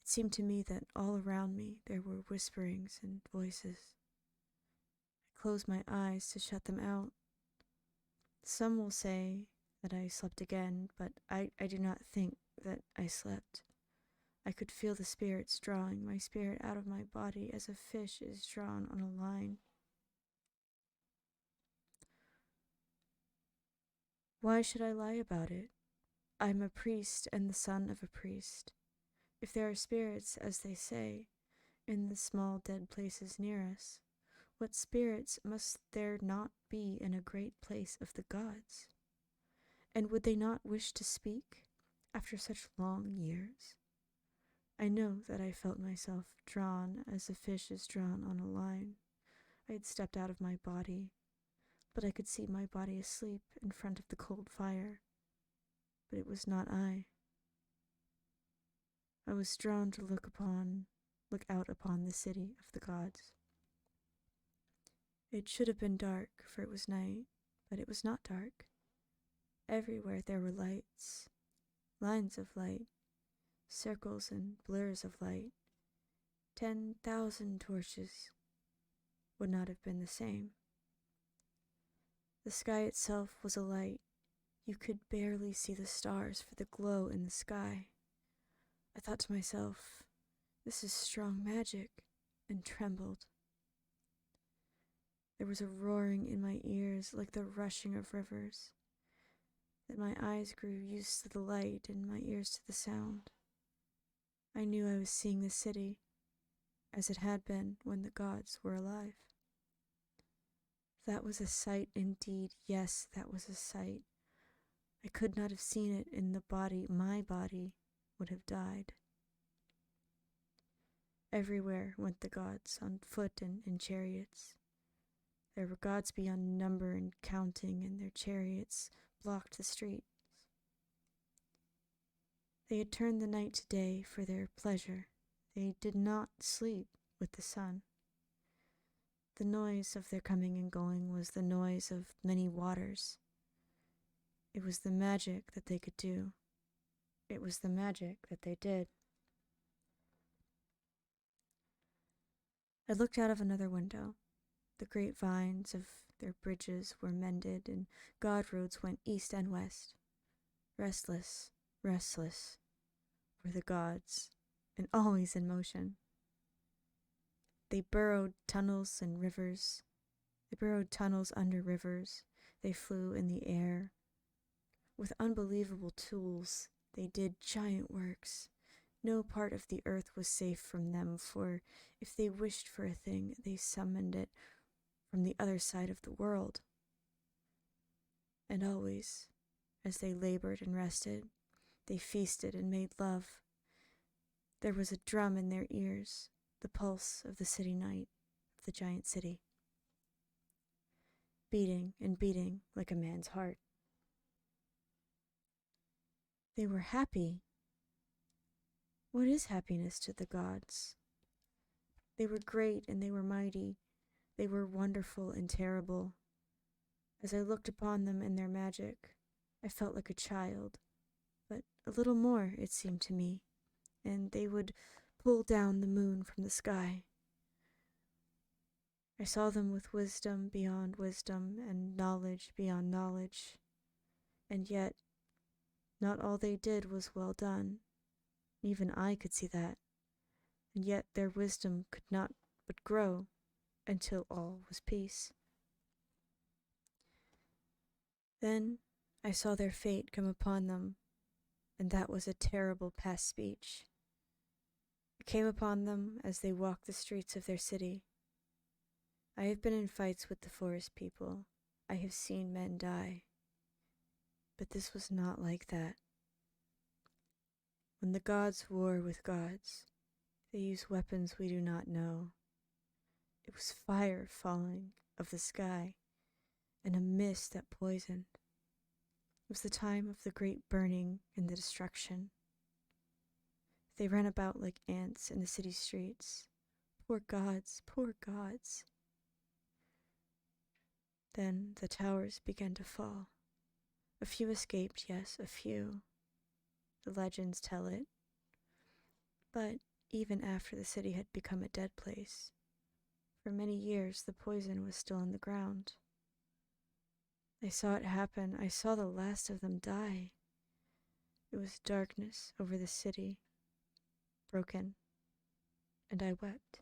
It seemed to me that all around me there were whisperings and voices. I closed my eyes to shut them out. Some will say that I slept again, but I do not think that I slept. I could feel the spirits drawing my spirit out of my body as a fish is drawn on a line. Why should I lie about it? I am a priest and the son of a priest. If there are spirits, as they say, in the small dead places near us, what spirits must there not be in a great place of the gods? And would they not wish to speak after such long years? I know that I felt myself drawn as a fish is drawn on a line. I had stepped out of my body, but I could see my body asleep in front of the cold fire. But it was not I. I was drawn to look out upon the city of the gods. It should have been dark, for it was night, but it was not dark. Everywhere there were lights, lines of light, circles and blurs of light. 10,000 torches would not have been the same. The sky itself was alight. You could barely see the stars for the glow in the sky. I thought to myself, this is strong magic, and trembled. There was a roaring in my ears like the rushing of rivers. That my eyes grew used to the light and my ears to the sound. I knew I was seeing the city as it had been when the gods were alive. That was a sight indeed, yes, that was a sight. I could not have seen it in the body, my body would have died. Everywhere went the gods, on foot and in chariots. There were gods beyond number and counting, and their chariots blocked the streets. They had turned the night to day for their pleasure. They did not sleep with the sun. The noise of their coming and going was the noise of many waters. It was the magic that they could do. It was the magic that they did. I looked out of another window. The great vines of their bridges were mended, and god roads went east and west. Restless, restless were the gods, and always in motion. They burrowed tunnels and rivers. They burrowed tunnels under rivers. They flew in the air. With unbelievable tools, they did giant works. No part of the earth was safe from them, for if they wished for a thing, they summoned it from the other side of the world. And always, as they labored and rested, they feasted and made love. There was a drum in their ears, the pulse of the city night, of the giant city, beating and beating like a man's heart. They were happy. What is happiness to the gods? They were great and they were mighty. They were wonderful and terrible. As I looked upon them in their magic, I felt like a child, but a little more, it seemed to me, and they would pull down the moon from the sky. I saw them with wisdom beyond wisdom and knowledge beyond knowledge, and yet not all they did was well done. Even I could see that, and yet their wisdom could not but grow until all was peace. Then I saw their fate come upon them, and that was a terrible past speech. It came upon them as they walked the streets of their city. I have been in fights with the forest people. I have seen men die, but this was not like that. When the gods war with gods, they use weapons we do not know. It was fire falling of the sky, and a mist that poisoned. It was the time of the great burning and the destruction. They ran about like ants in the city streets. Poor gods, poor gods. Then the towers began to fall. A few escaped, yes, a few. The legends tell it. But even after the city had become a dead place, for many years the poison was still on the ground. I saw it happen. I saw the last of them die. It was darkness over the city, broken, and I wept.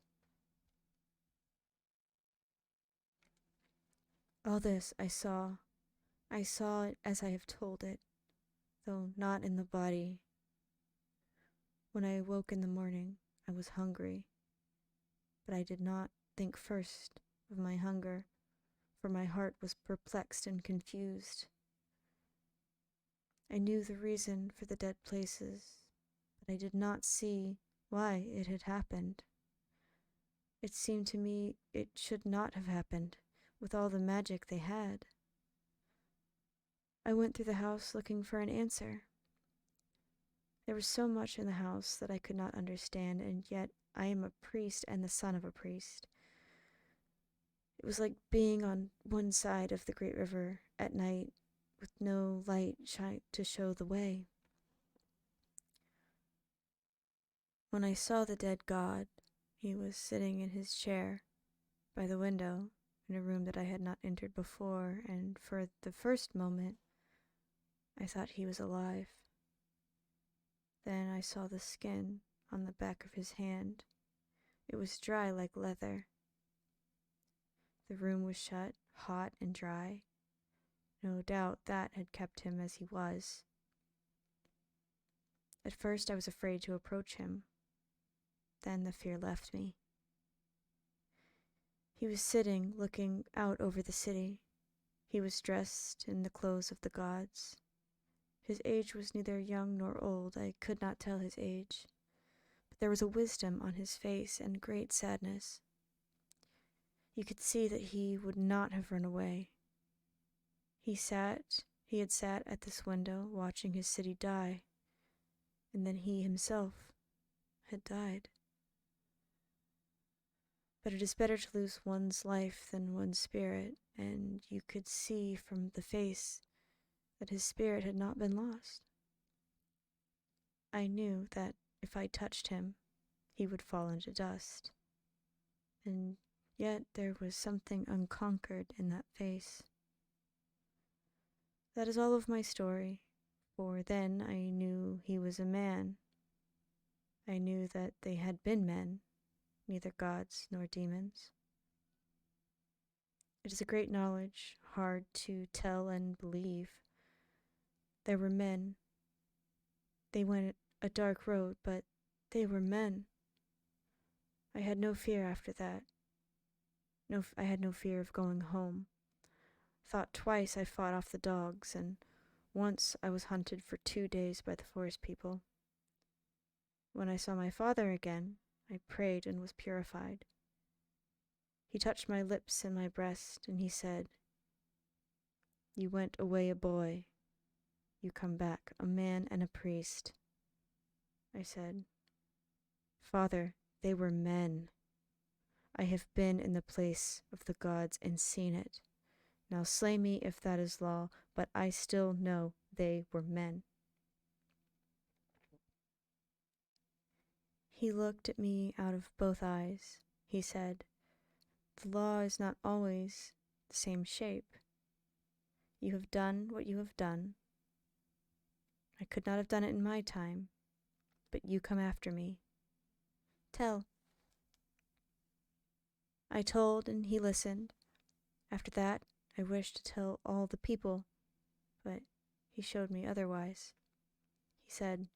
All this I saw it as I have told it, though not in the body. When I awoke in the morning, I was hungry, but I did not think first of my hunger, for my heart was perplexed and confused. I knew the reason for the dead places, but I did not see why it had happened. It seemed to me it should not have happened, with all the magic they had. I went through the house looking for an answer. There was so much in the house that I could not understand, and yet I am a priest and the son of a priest. It was like being on one side of the great river at night with no light to show the way. When I saw the dead god, he was sitting in his chair by the window in a room that I had not entered before, and for the first moment I thought he was alive. Then I saw the skin on the back of his hand. It was dry like leather. The room was shut, hot and dry. No doubt that had kept him as he was. At first I was afraid to approach him. Then the fear left me. He was sitting, looking out over the city. He was dressed in the clothes of the gods. His age was neither young nor old. I could not tell his age. But there was a wisdom on his face and great sadness. You could see that he would not have run away. He had sat at this window watching his city die, and then he himself had died. But it is better to lose one's life than one's spirit, and you could see from the face that his spirit had not been lost. I knew that if I touched him, he would fall into dust, and yet there was something unconquered in that face. That is all of my story, for then I knew he was a man. I knew that they had been men, neither gods nor demons. It is a great knowledge, hard to tell and believe. There were men. They went a dark road, but they were men. I had no fear after that. I had no fear of going home. Thought twice I fought off the dogs, and once I was hunted for 2 days by the forest people. When I saw my father again, I prayed and was purified. He touched my lips and my breast, and he said, "You went away a boy. You come back a man and a priest." I said, "Father, they were men. I have been in the place of the gods and seen it. Now slay me if that is law, but I still know they were men." He looked at me out of both eyes. He said, "The law is not always the same shape. You have done what you have done. I could not have done it in my time, but you come after me. Tell." I told, and he listened. After that, I wished to tell all the people, but he showed me otherwise. He said,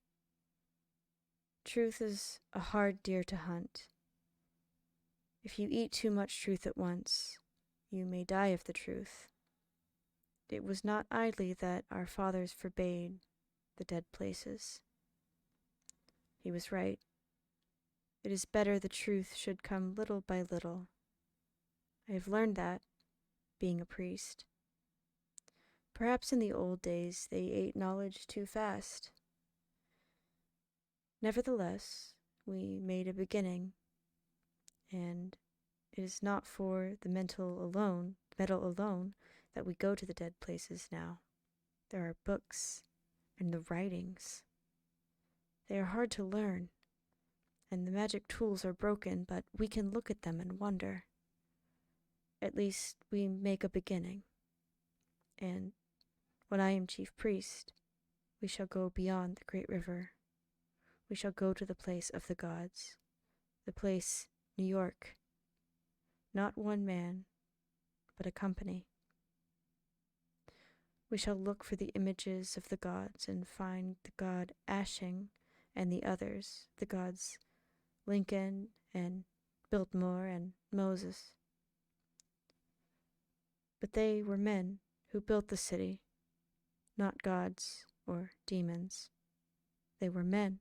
"Truth is a hard deer to hunt. If you eat too much truth at once, you may die of the truth. it was not idly that our fathers forbade the dead places. He was right. It is better the truth should come little by little. I have learned that, being a priest. Perhaps in the old days they ate knowledge too fast. Nevertheless, we made a beginning, and it is not for the metal alone that we go to the dead places now. There are books and the writings. They are hard to learn, and the magic tools are broken, but we can look at them and wonder. At least we make a beginning. And when I am chief priest, we shall go beyond the great river. We shall go to the place of the gods, the place New York. Not one man, but a company. We shall look for the images of the gods and find the god Ashing and the others, the gods Lincoln and Biltmore and Moses. But they were men who built the city, not gods or demons. They were men.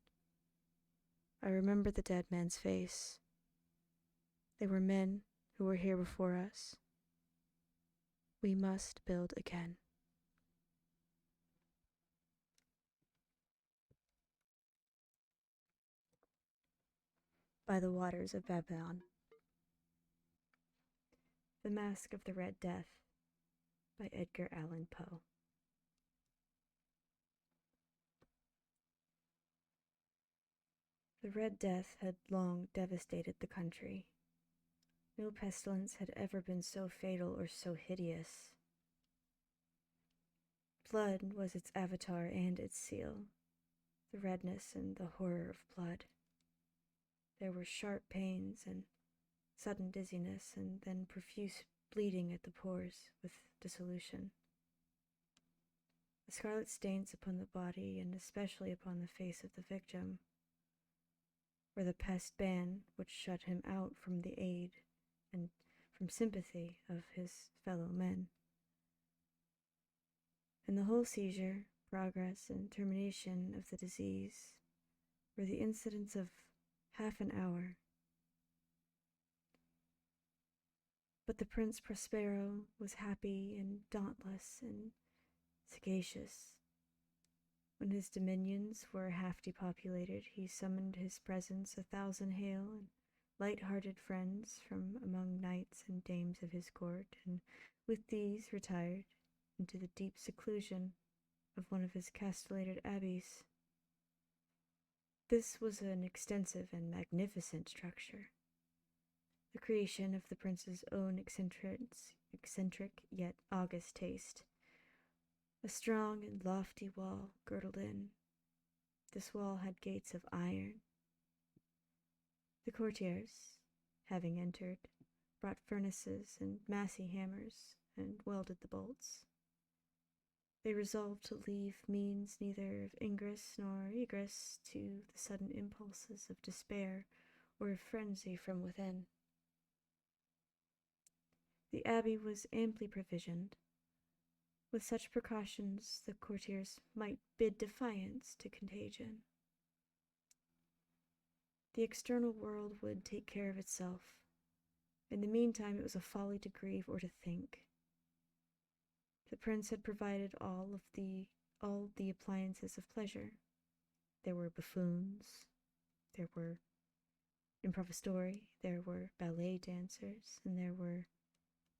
I remember the dead man's face. They were men who were here before us. We must build again. By the Waters of Babylon. The Masque of the Red Death by Edgar Allan Poe. The Red Death had long devastated the country. No pestilence had ever been so fatal or so hideous. Blood was its avatar and its seal, the redness and the horror of blood. There were sharp pains and sudden dizziness, and then profuse bleeding at the pores with dissolution. The scarlet stains upon the body, and especially upon the face of the victim, were the pest ban which shut him out from the aid and from sympathy of his fellow men. And the whole seizure, progress, and termination of the disease were the incidents of half an hour. But the Prince Prospero was happy and dauntless and sagacious. When his dominions were half depopulated, he summoned his presence 1,000 hale and light-hearted friends from among knights and dames of his court, and with these retired into the deep seclusion of one of his castellated abbeys. This was an extensive and magnificent structure, the creation of the prince's own eccentric yet august taste. A strong and lofty wall girdled in. This wall had gates of iron. The courtiers, having entered, brought furnaces and massy hammers and welded the bolts. They resolved to leave means neither of ingress nor egress to the sudden impulses of despair or of frenzy from within. The abbey was amply provisioned. With such precautions, the courtiers might bid defiance to contagion. The external world would take care of itself. In the meantime, it was a folly to grieve or to think. The prince had provided all the appliances of pleasure. There were buffoons, there were improvisatori, there were ballet dancers, and there were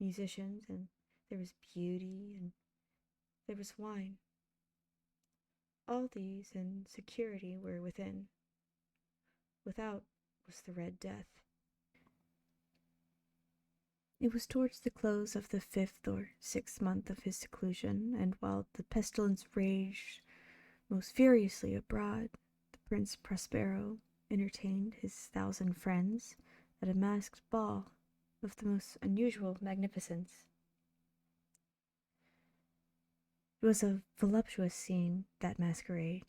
musicians, and there was beauty, and there was wine. All these and security were within. Without was the Red Death. It was towards the close of the 5th or 6th month of his seclusion, and while the pestilence raged most furiously abroad, the Prince Prospero entertained his 1,000 friends at a masked ball of the most unusual magnificence. It was a voluptuous scene, that masquerade,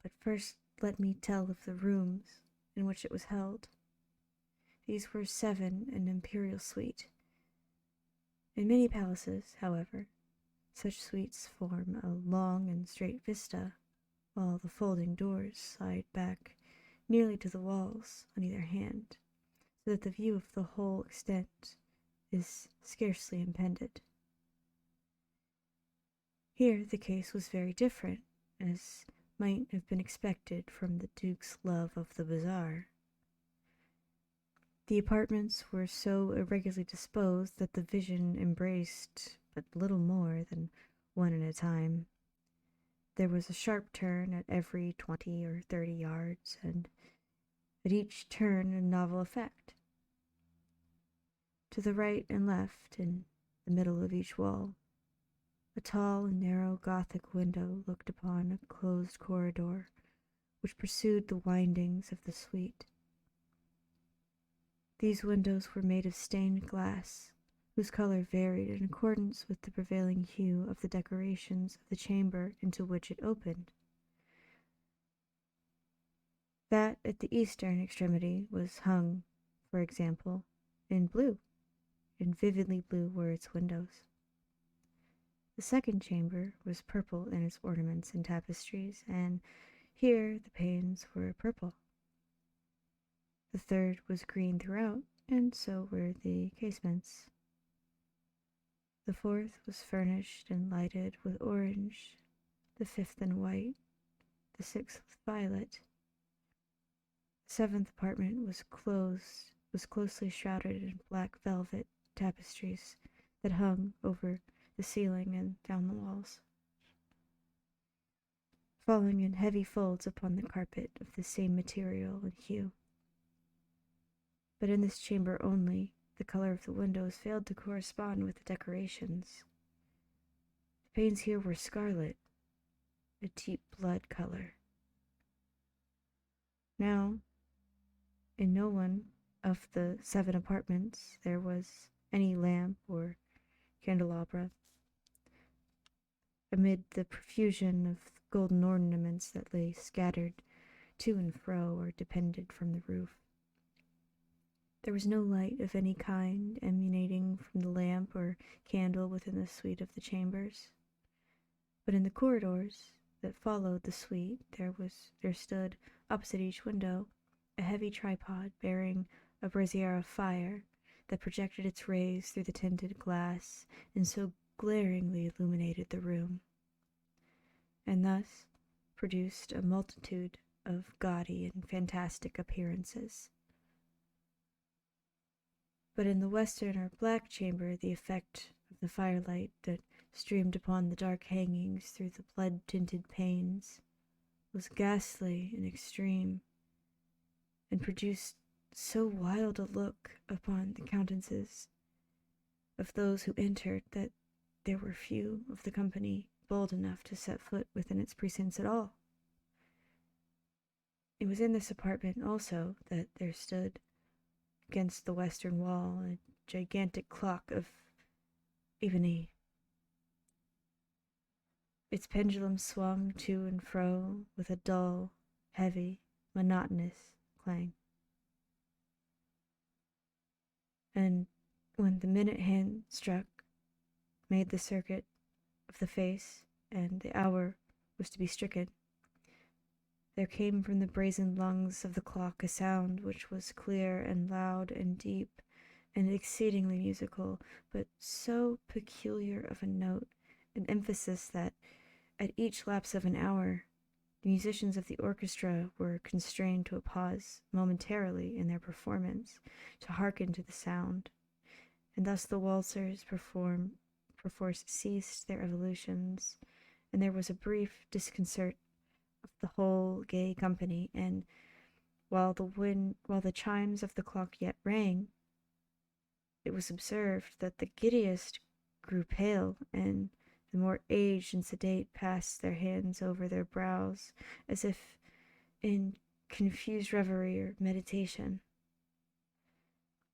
but first let me tell of the rooms in which it was held. These were 7 an imperial suite. In many palaces, however, Such suites form a long and straight vista, while the folding doors slide back nearly to the walls on either hand, so that the view of the whole extent is scarcely impeded. Here the case was very different, as might have been expected from the Duke's love of the bizarre. The apartments were so irregularly disposed that the vision embraced but little more than one at a time. There was a sharp turn at every 20 or 30 yards, and at each turn a novel effect. To the right and left, in the middle of each wall, a tall and narrow Gothic window looked upon a closed corridor which pursued the windings of the suite. These windows were made of stained glass, whose color varied in accordance with the prevailing hue of the decorations of the chamber into which it opened. That at the eastern extremity was hung, for example, in blue, and vividly blue were its windows. The second chamber was purple in its ornaments and tapestries, and here the panes were purple. The third was green throughout, and so were the casements. The fourth was furnished and lighted with orange, the fifth in white, the sixth with violet. The seventh apartment was closely shrouded in black velvet tapestries that hung over the ceiling and down the walls, falling in heavy folds upon the carpet of the same material and hue. But in this chamber only, the color of the windows failed to correspond with the decorations. The panes here were scarlet, a deep blood color. Now, in no one of the 7 apartments there was any lamp or candelabra. Amid the profusion of golden ornaments that lay scattered to and fro or depended from the roof, there was no light of any kind emanating from the lamp or candle within the suite of the chambers. But in the corridors that followed the suite there stood, opposite each window, a heavy tripod bearing a brazier of fire that projected its rays through the tinted glass and so glaringly illuminated the room, and thus produced a multitude of gaudy and fantastic appearances. But in the western or black chamber the effect of the firelight that streamed upon the dark hangings through the blood-tinted panes was ghastly and extreme, and produced so wild a look upon the countenances of those who entered that there were few of the company bold enough to set foot within its precincts at all. It was in this apartment also that there stood, against the western wall, a gigantic clock of ebony. Its pendulum swung to and fro with a dull, heavy, monotonous clang. And when the minute hand struck, made the circuit of the face, and the hour was to be stricken, there came from the brazen lungs of the clock a sound which was clear and loud and deep and exceedingly musical, but so peculiar of a note and emphasis that, at each lapse of an hour, the musicians of the orchestra were constrained to a pause momentarily in their performance to hearken to the sound, and thus the waltzers perforce ceased their evolutions, and there was a brief disconcert of the whole gay company, and while the chimes of the clock yet rang, it was observed that the giddiest grew pale, and the more aged and sedate passed their hands over their brows, as if in confused reverie or meditation.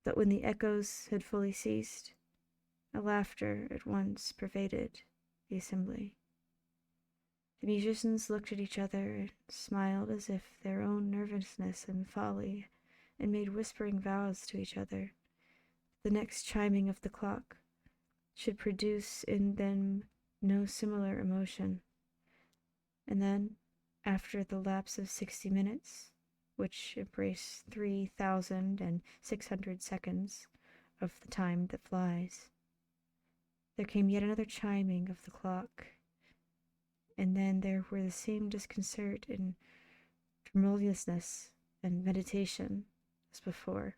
But when the echoes had fully ceased, a laughter at once pervaded the assembly. The musicians looked at each other and smiled as if their own nervousness and folly, and made whispering vows to each other. The next chiming of the clock should produce in them no similar emotion. And then, after the lapse of 60 minutes, which embrace 3,600 seconds of the time that flies, there came yet another chiming of the clock, and then there were the same disconcert and tremulousness and meditation as before.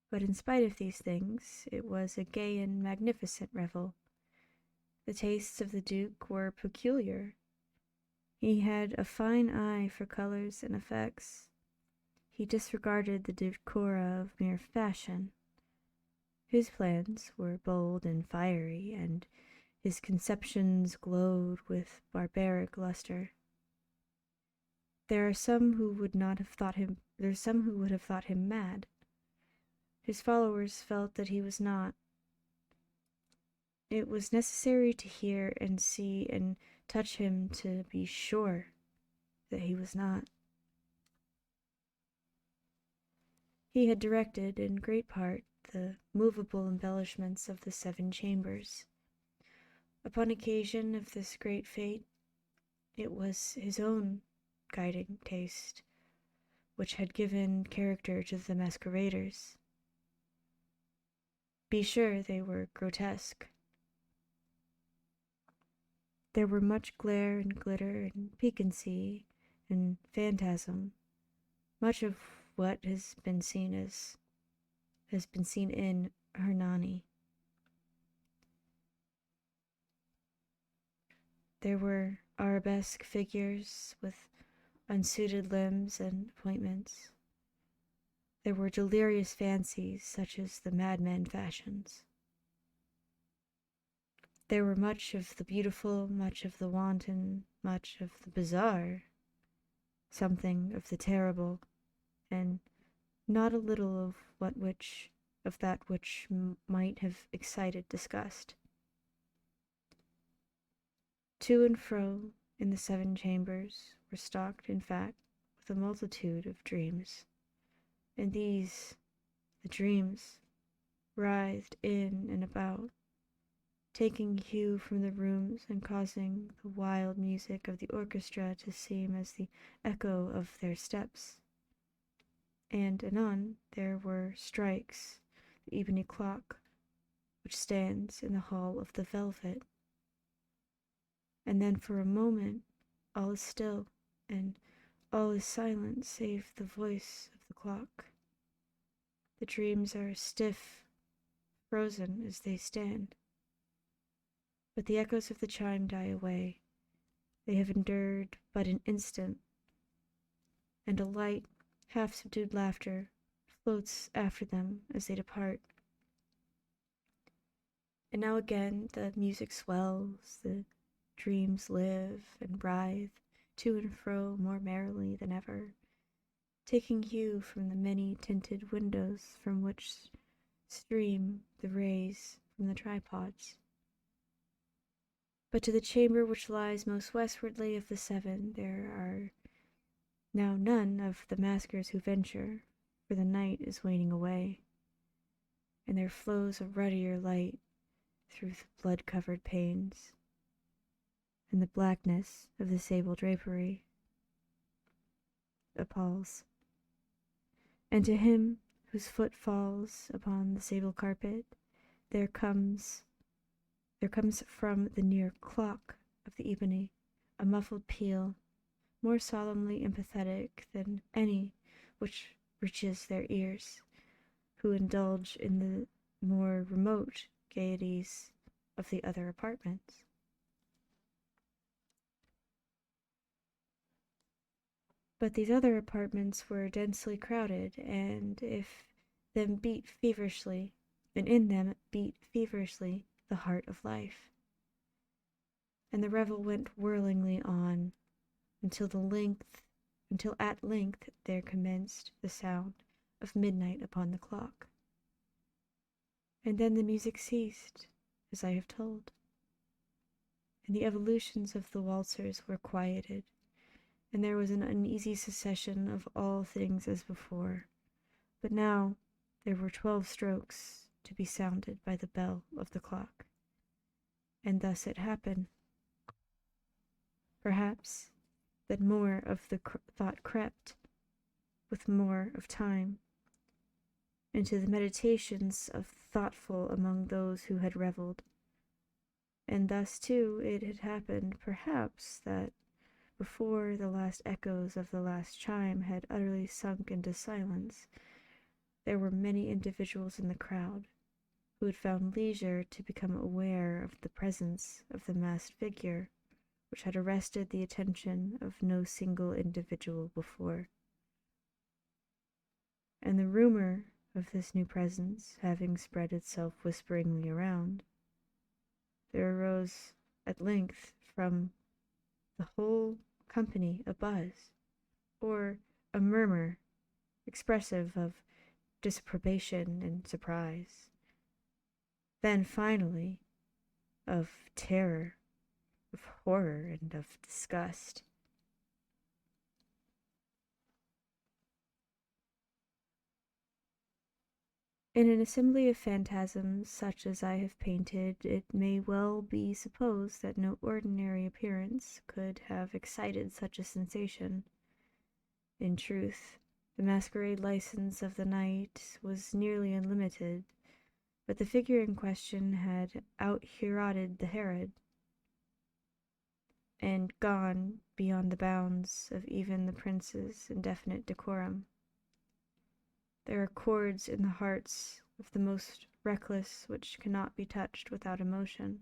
But in spite of these things, it was a gay and magnificent revel. The tastes of the Duke were peculiar. He had a fine eye for colors and effects. He disregarded the decora of mere fashion. His plans were bold and fiery, and his conceptions glowed with barbaric luster. There are some who would have thought him mad. His followers felt that he was not. It was necessary to hear and see and touch him to be sure that he was not. He had directed, in great part, the movable embellishments of the 7 chambers. Upon occasion of this great fete, it was his own guiding taste which had given character to the masqueraders. Be sure they were grotesque. There were much glare and glitter and piquancy and phantasm, much of what has been seen in Hernani. There were arabesque figures with unsuited limbs and appointments. There were delirious fancies such as the madman fashions. There were much of the beautiful, much of the wanton, much of the bizarre, something of the terrible, and not a little of that which might have excited disgust. To and fro in the 7 chambers were stocked, in fact, with a multitude of dreams, and these, the dreams, writhed in and about, taking hue from the rooms and causing the wild music of the orchestra to seem as the echo of their steps. And anon there were strikes, the ebony clock, which stands in the hall of the velvet. And then for a moment all is still, and all is silent save the voice of the clock. The dreams are stiff, frozen as they stand. But the echoes of the chime die away. They have endured but an instant, and a light, half-subdued laughter floats after them as they depart. And now again the music swells, the dreams live and writhe to and fro more merrily than ever, taking hue from the many-tinted windows from which stream the rays from the tripods. But to the chamber which lies most westwardly of the 7 there are now none of the maskers who venture, for the night is waning away, and there flows a ruddier light through the blood-covered panes, and the blackness of the sable drapery appalls. And to him whose foot falls upon the sable carpet, there comes from the near clock of the ebony a muffled peal, more solemnly empathetic than any which reaches their ears, who indulge in the more remote gaieties of the other apartments. But these other apartments were densely crowded, and in them beat feverishly the heart of life. And the revel went whirlingly on until at length there commenced the sound of midnight upon the clock. And then the music ceased, as I have told, and the evolutions of the waltzers were quieted, and there was an uneasy succession of all things as before. But now there were 12 strokes to be sounded by the bell of the clock, and thus it happened. Perhaps that more of the thought crept, with more of time, into the meditations of thoughtful among those who had reveled. And thus, too, it had happened, perhaps, that before the last echoes of the last chime had utterly sunk into silence, there were many individuals in the crowd who had found leisure to become aware of the presence of the masked figure which had arrested the attention of no single individual before. And the rumor of this new presence having spread itself whisperingly around, there arose at length from the whole company a buzz, or a murmur expressive of disapprobation and surprise, then finally of terror, of horror, and of disgust. In an assembly of phantasms such as I have painted, it may well be supposed that no ordinary appearance could have excited such a sensation. In truth, the masquerade license of the night was nearly unlimited, but the figure in question had out-Heroded the Herod, and gone beyond the bounds of even the prince's indefinite decorum. There are chords in the hearts of the most reckless which cannot be touched without emotion.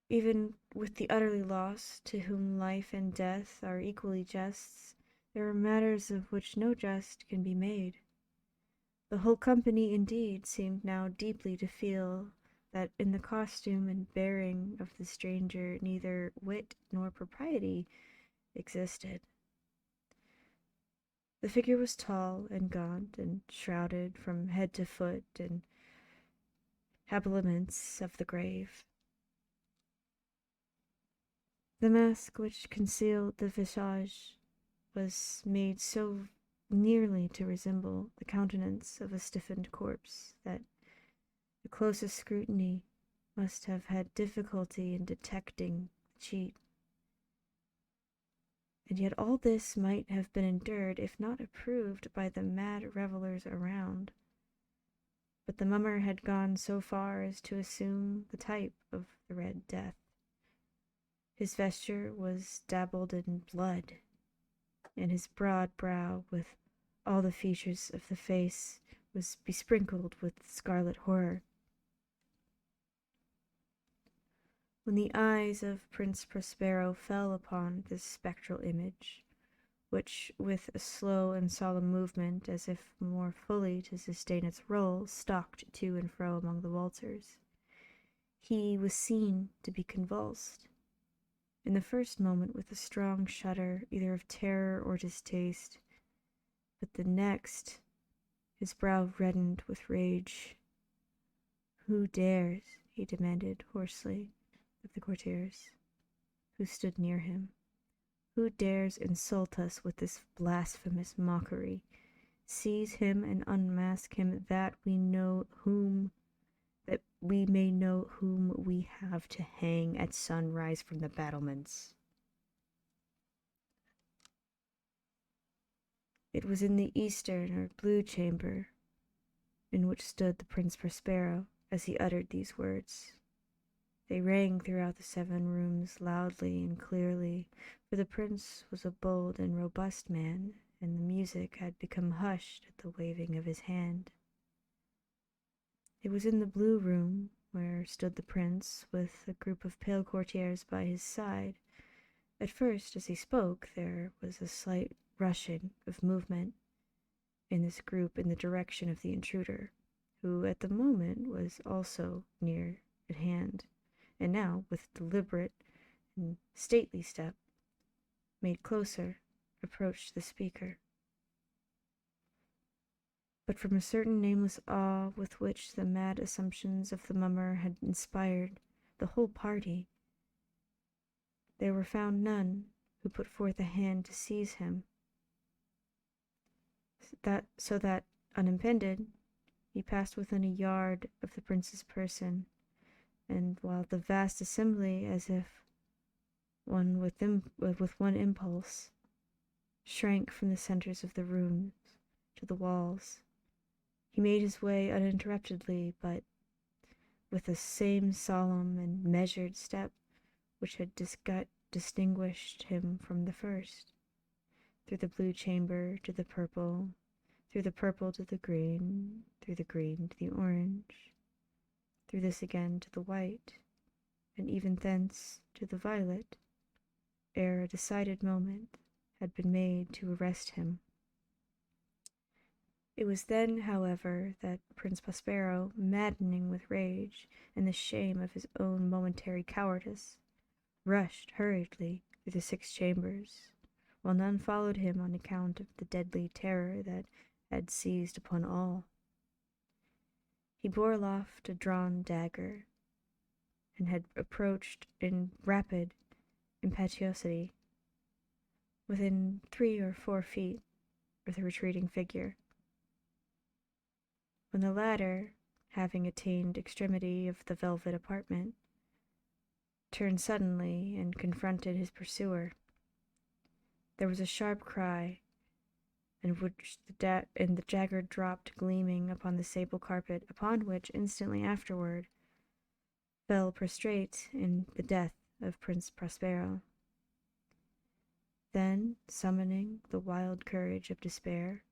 Even with the utterly lost, to whom life and death are equally jests, there are matters of which no jest can be made. The whole company, indeed, seemed now deeply to feel that in the costume and bearing of the stranger neither wit nor propriety existed. The figure was tall and gaunt and shrouded from head to foot in habiliments of the grave. The mask which concealed the visage was made so nearly to resemble the countenance of a stiffened corpse that the closest scrutiny must have had difficulty in detecting the cheat. And yet all this might have been endured if not approved by the mad revelers around. But the mummer had gone so far as to assume the type of the Red Death. His vesture was dabbled in blood, and his broad brow, with all the features of the face, was besprinkled with scarlet horror. When the eyes of Prince Prospero fell upon this spectral image, which, with a slow and solemn movement, as if more fully to sustain its role, stalked to and fro among the waltzers, he was seen to be convulsed. In the first moment with a strong shudder, either of terror or distaste, but the next, his brow reddened with rage. "Who dares," he demanded hoarsely of the courtiers who stood near him, "who dares insult us with this blasphemous mockery? Seize him and unmask him, that we may know whom we have to hang at sunrise from the battlements." It was in the eastern or blue chamber in which stood the Prince Prospero as he uttered these words. They rang throughout the 7 rooms loudly and clearly, for the prince was a bold and robust man, and the music had become hushed at the waving of his hand. It was in the blue room, where stood the prince, with a group of pale courtiers by his side. At first, as he spoke, there was a slight rushing of movement in this group in the direction of the intruder, who at the moment was also near at hand, and now, with deliberate and stately step, made closer, approached the speaker. But from a certain nameless awe with which the mad assumptions of the mummer had inspired the whole party, there were found none who put forth a hand to seize him, so that, unimpeded, he passed within a yard of the prince's person, and while the vast assembly, as if one with one impulse, shrank from the centers of the rooms to the walls, he made his way uninterruptedly, but with the same solemn and measured step which had distinguished him from the first, through the blue chamber to the purple, through the purple to the green, through the green to the orange, through this again to the white, and even thence to the violet, ere a decided moment had been made to arrest him. It was then, however, that Prince Prospero, maddening with rage and the shame of his own momentary cowardice, rushed hurriedly through the 6 chambers, while none followed him on account of the deadly terror that had seized upon all. He bore aloft a drawn dagger, and had approached in rapid impetuosity within 3 or 4 feet of the retreating figure, when the latter, having attained extremity of the velvet apartment, turned suddenly and confronted his pursuer. There was a sharp cry, and the dagger dropped gleaming upon the sable carpet, upon which, instantly afterward, fell prostrate in the death of Prince Prospero. Then, summoning the wild courage of despair,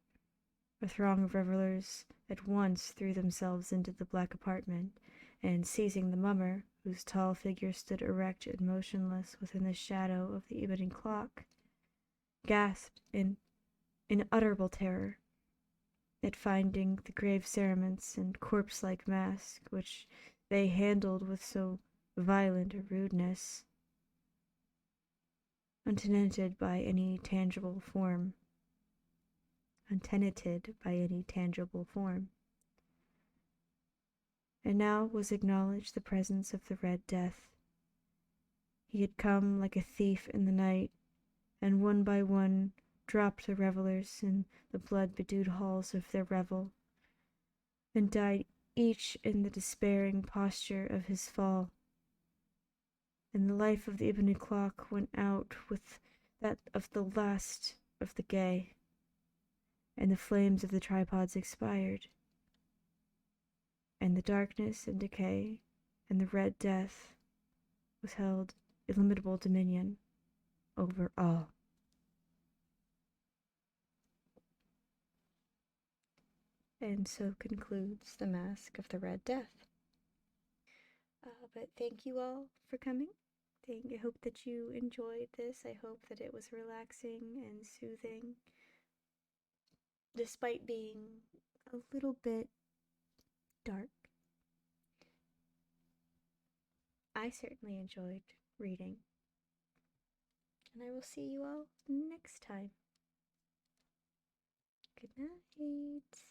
a throng of revelers at once threw themselves into the black apartment, and seizing the mummer, whose tall figure stood erect and motionless within the shadow of the evening clock, gasped in unutterable terror at finding the grave cerements and corpse-like mask which they handled with so violent a rudeness, untenanted by any tangible form. And now was acknowledged the presence of the Red Death. He had come like a thief in the night, and one by one dropped the revelers in the blood-bedewed halls of their revel, and died each in the despairing posture of his fall. And the life of the ebony clock went out with that of the last of the gay, and the flames of the tripods expired, and the darkness and decay and the Red Death was held illimitable dominion over all. And so concludes The Masque of the Red Death. But thank you all for coming. I hope that you enjoyed this. I hope that it was relaxing and soothing, despite being a little bit dark. I certainly enjoyed reading. And I will see you all next time. Good night.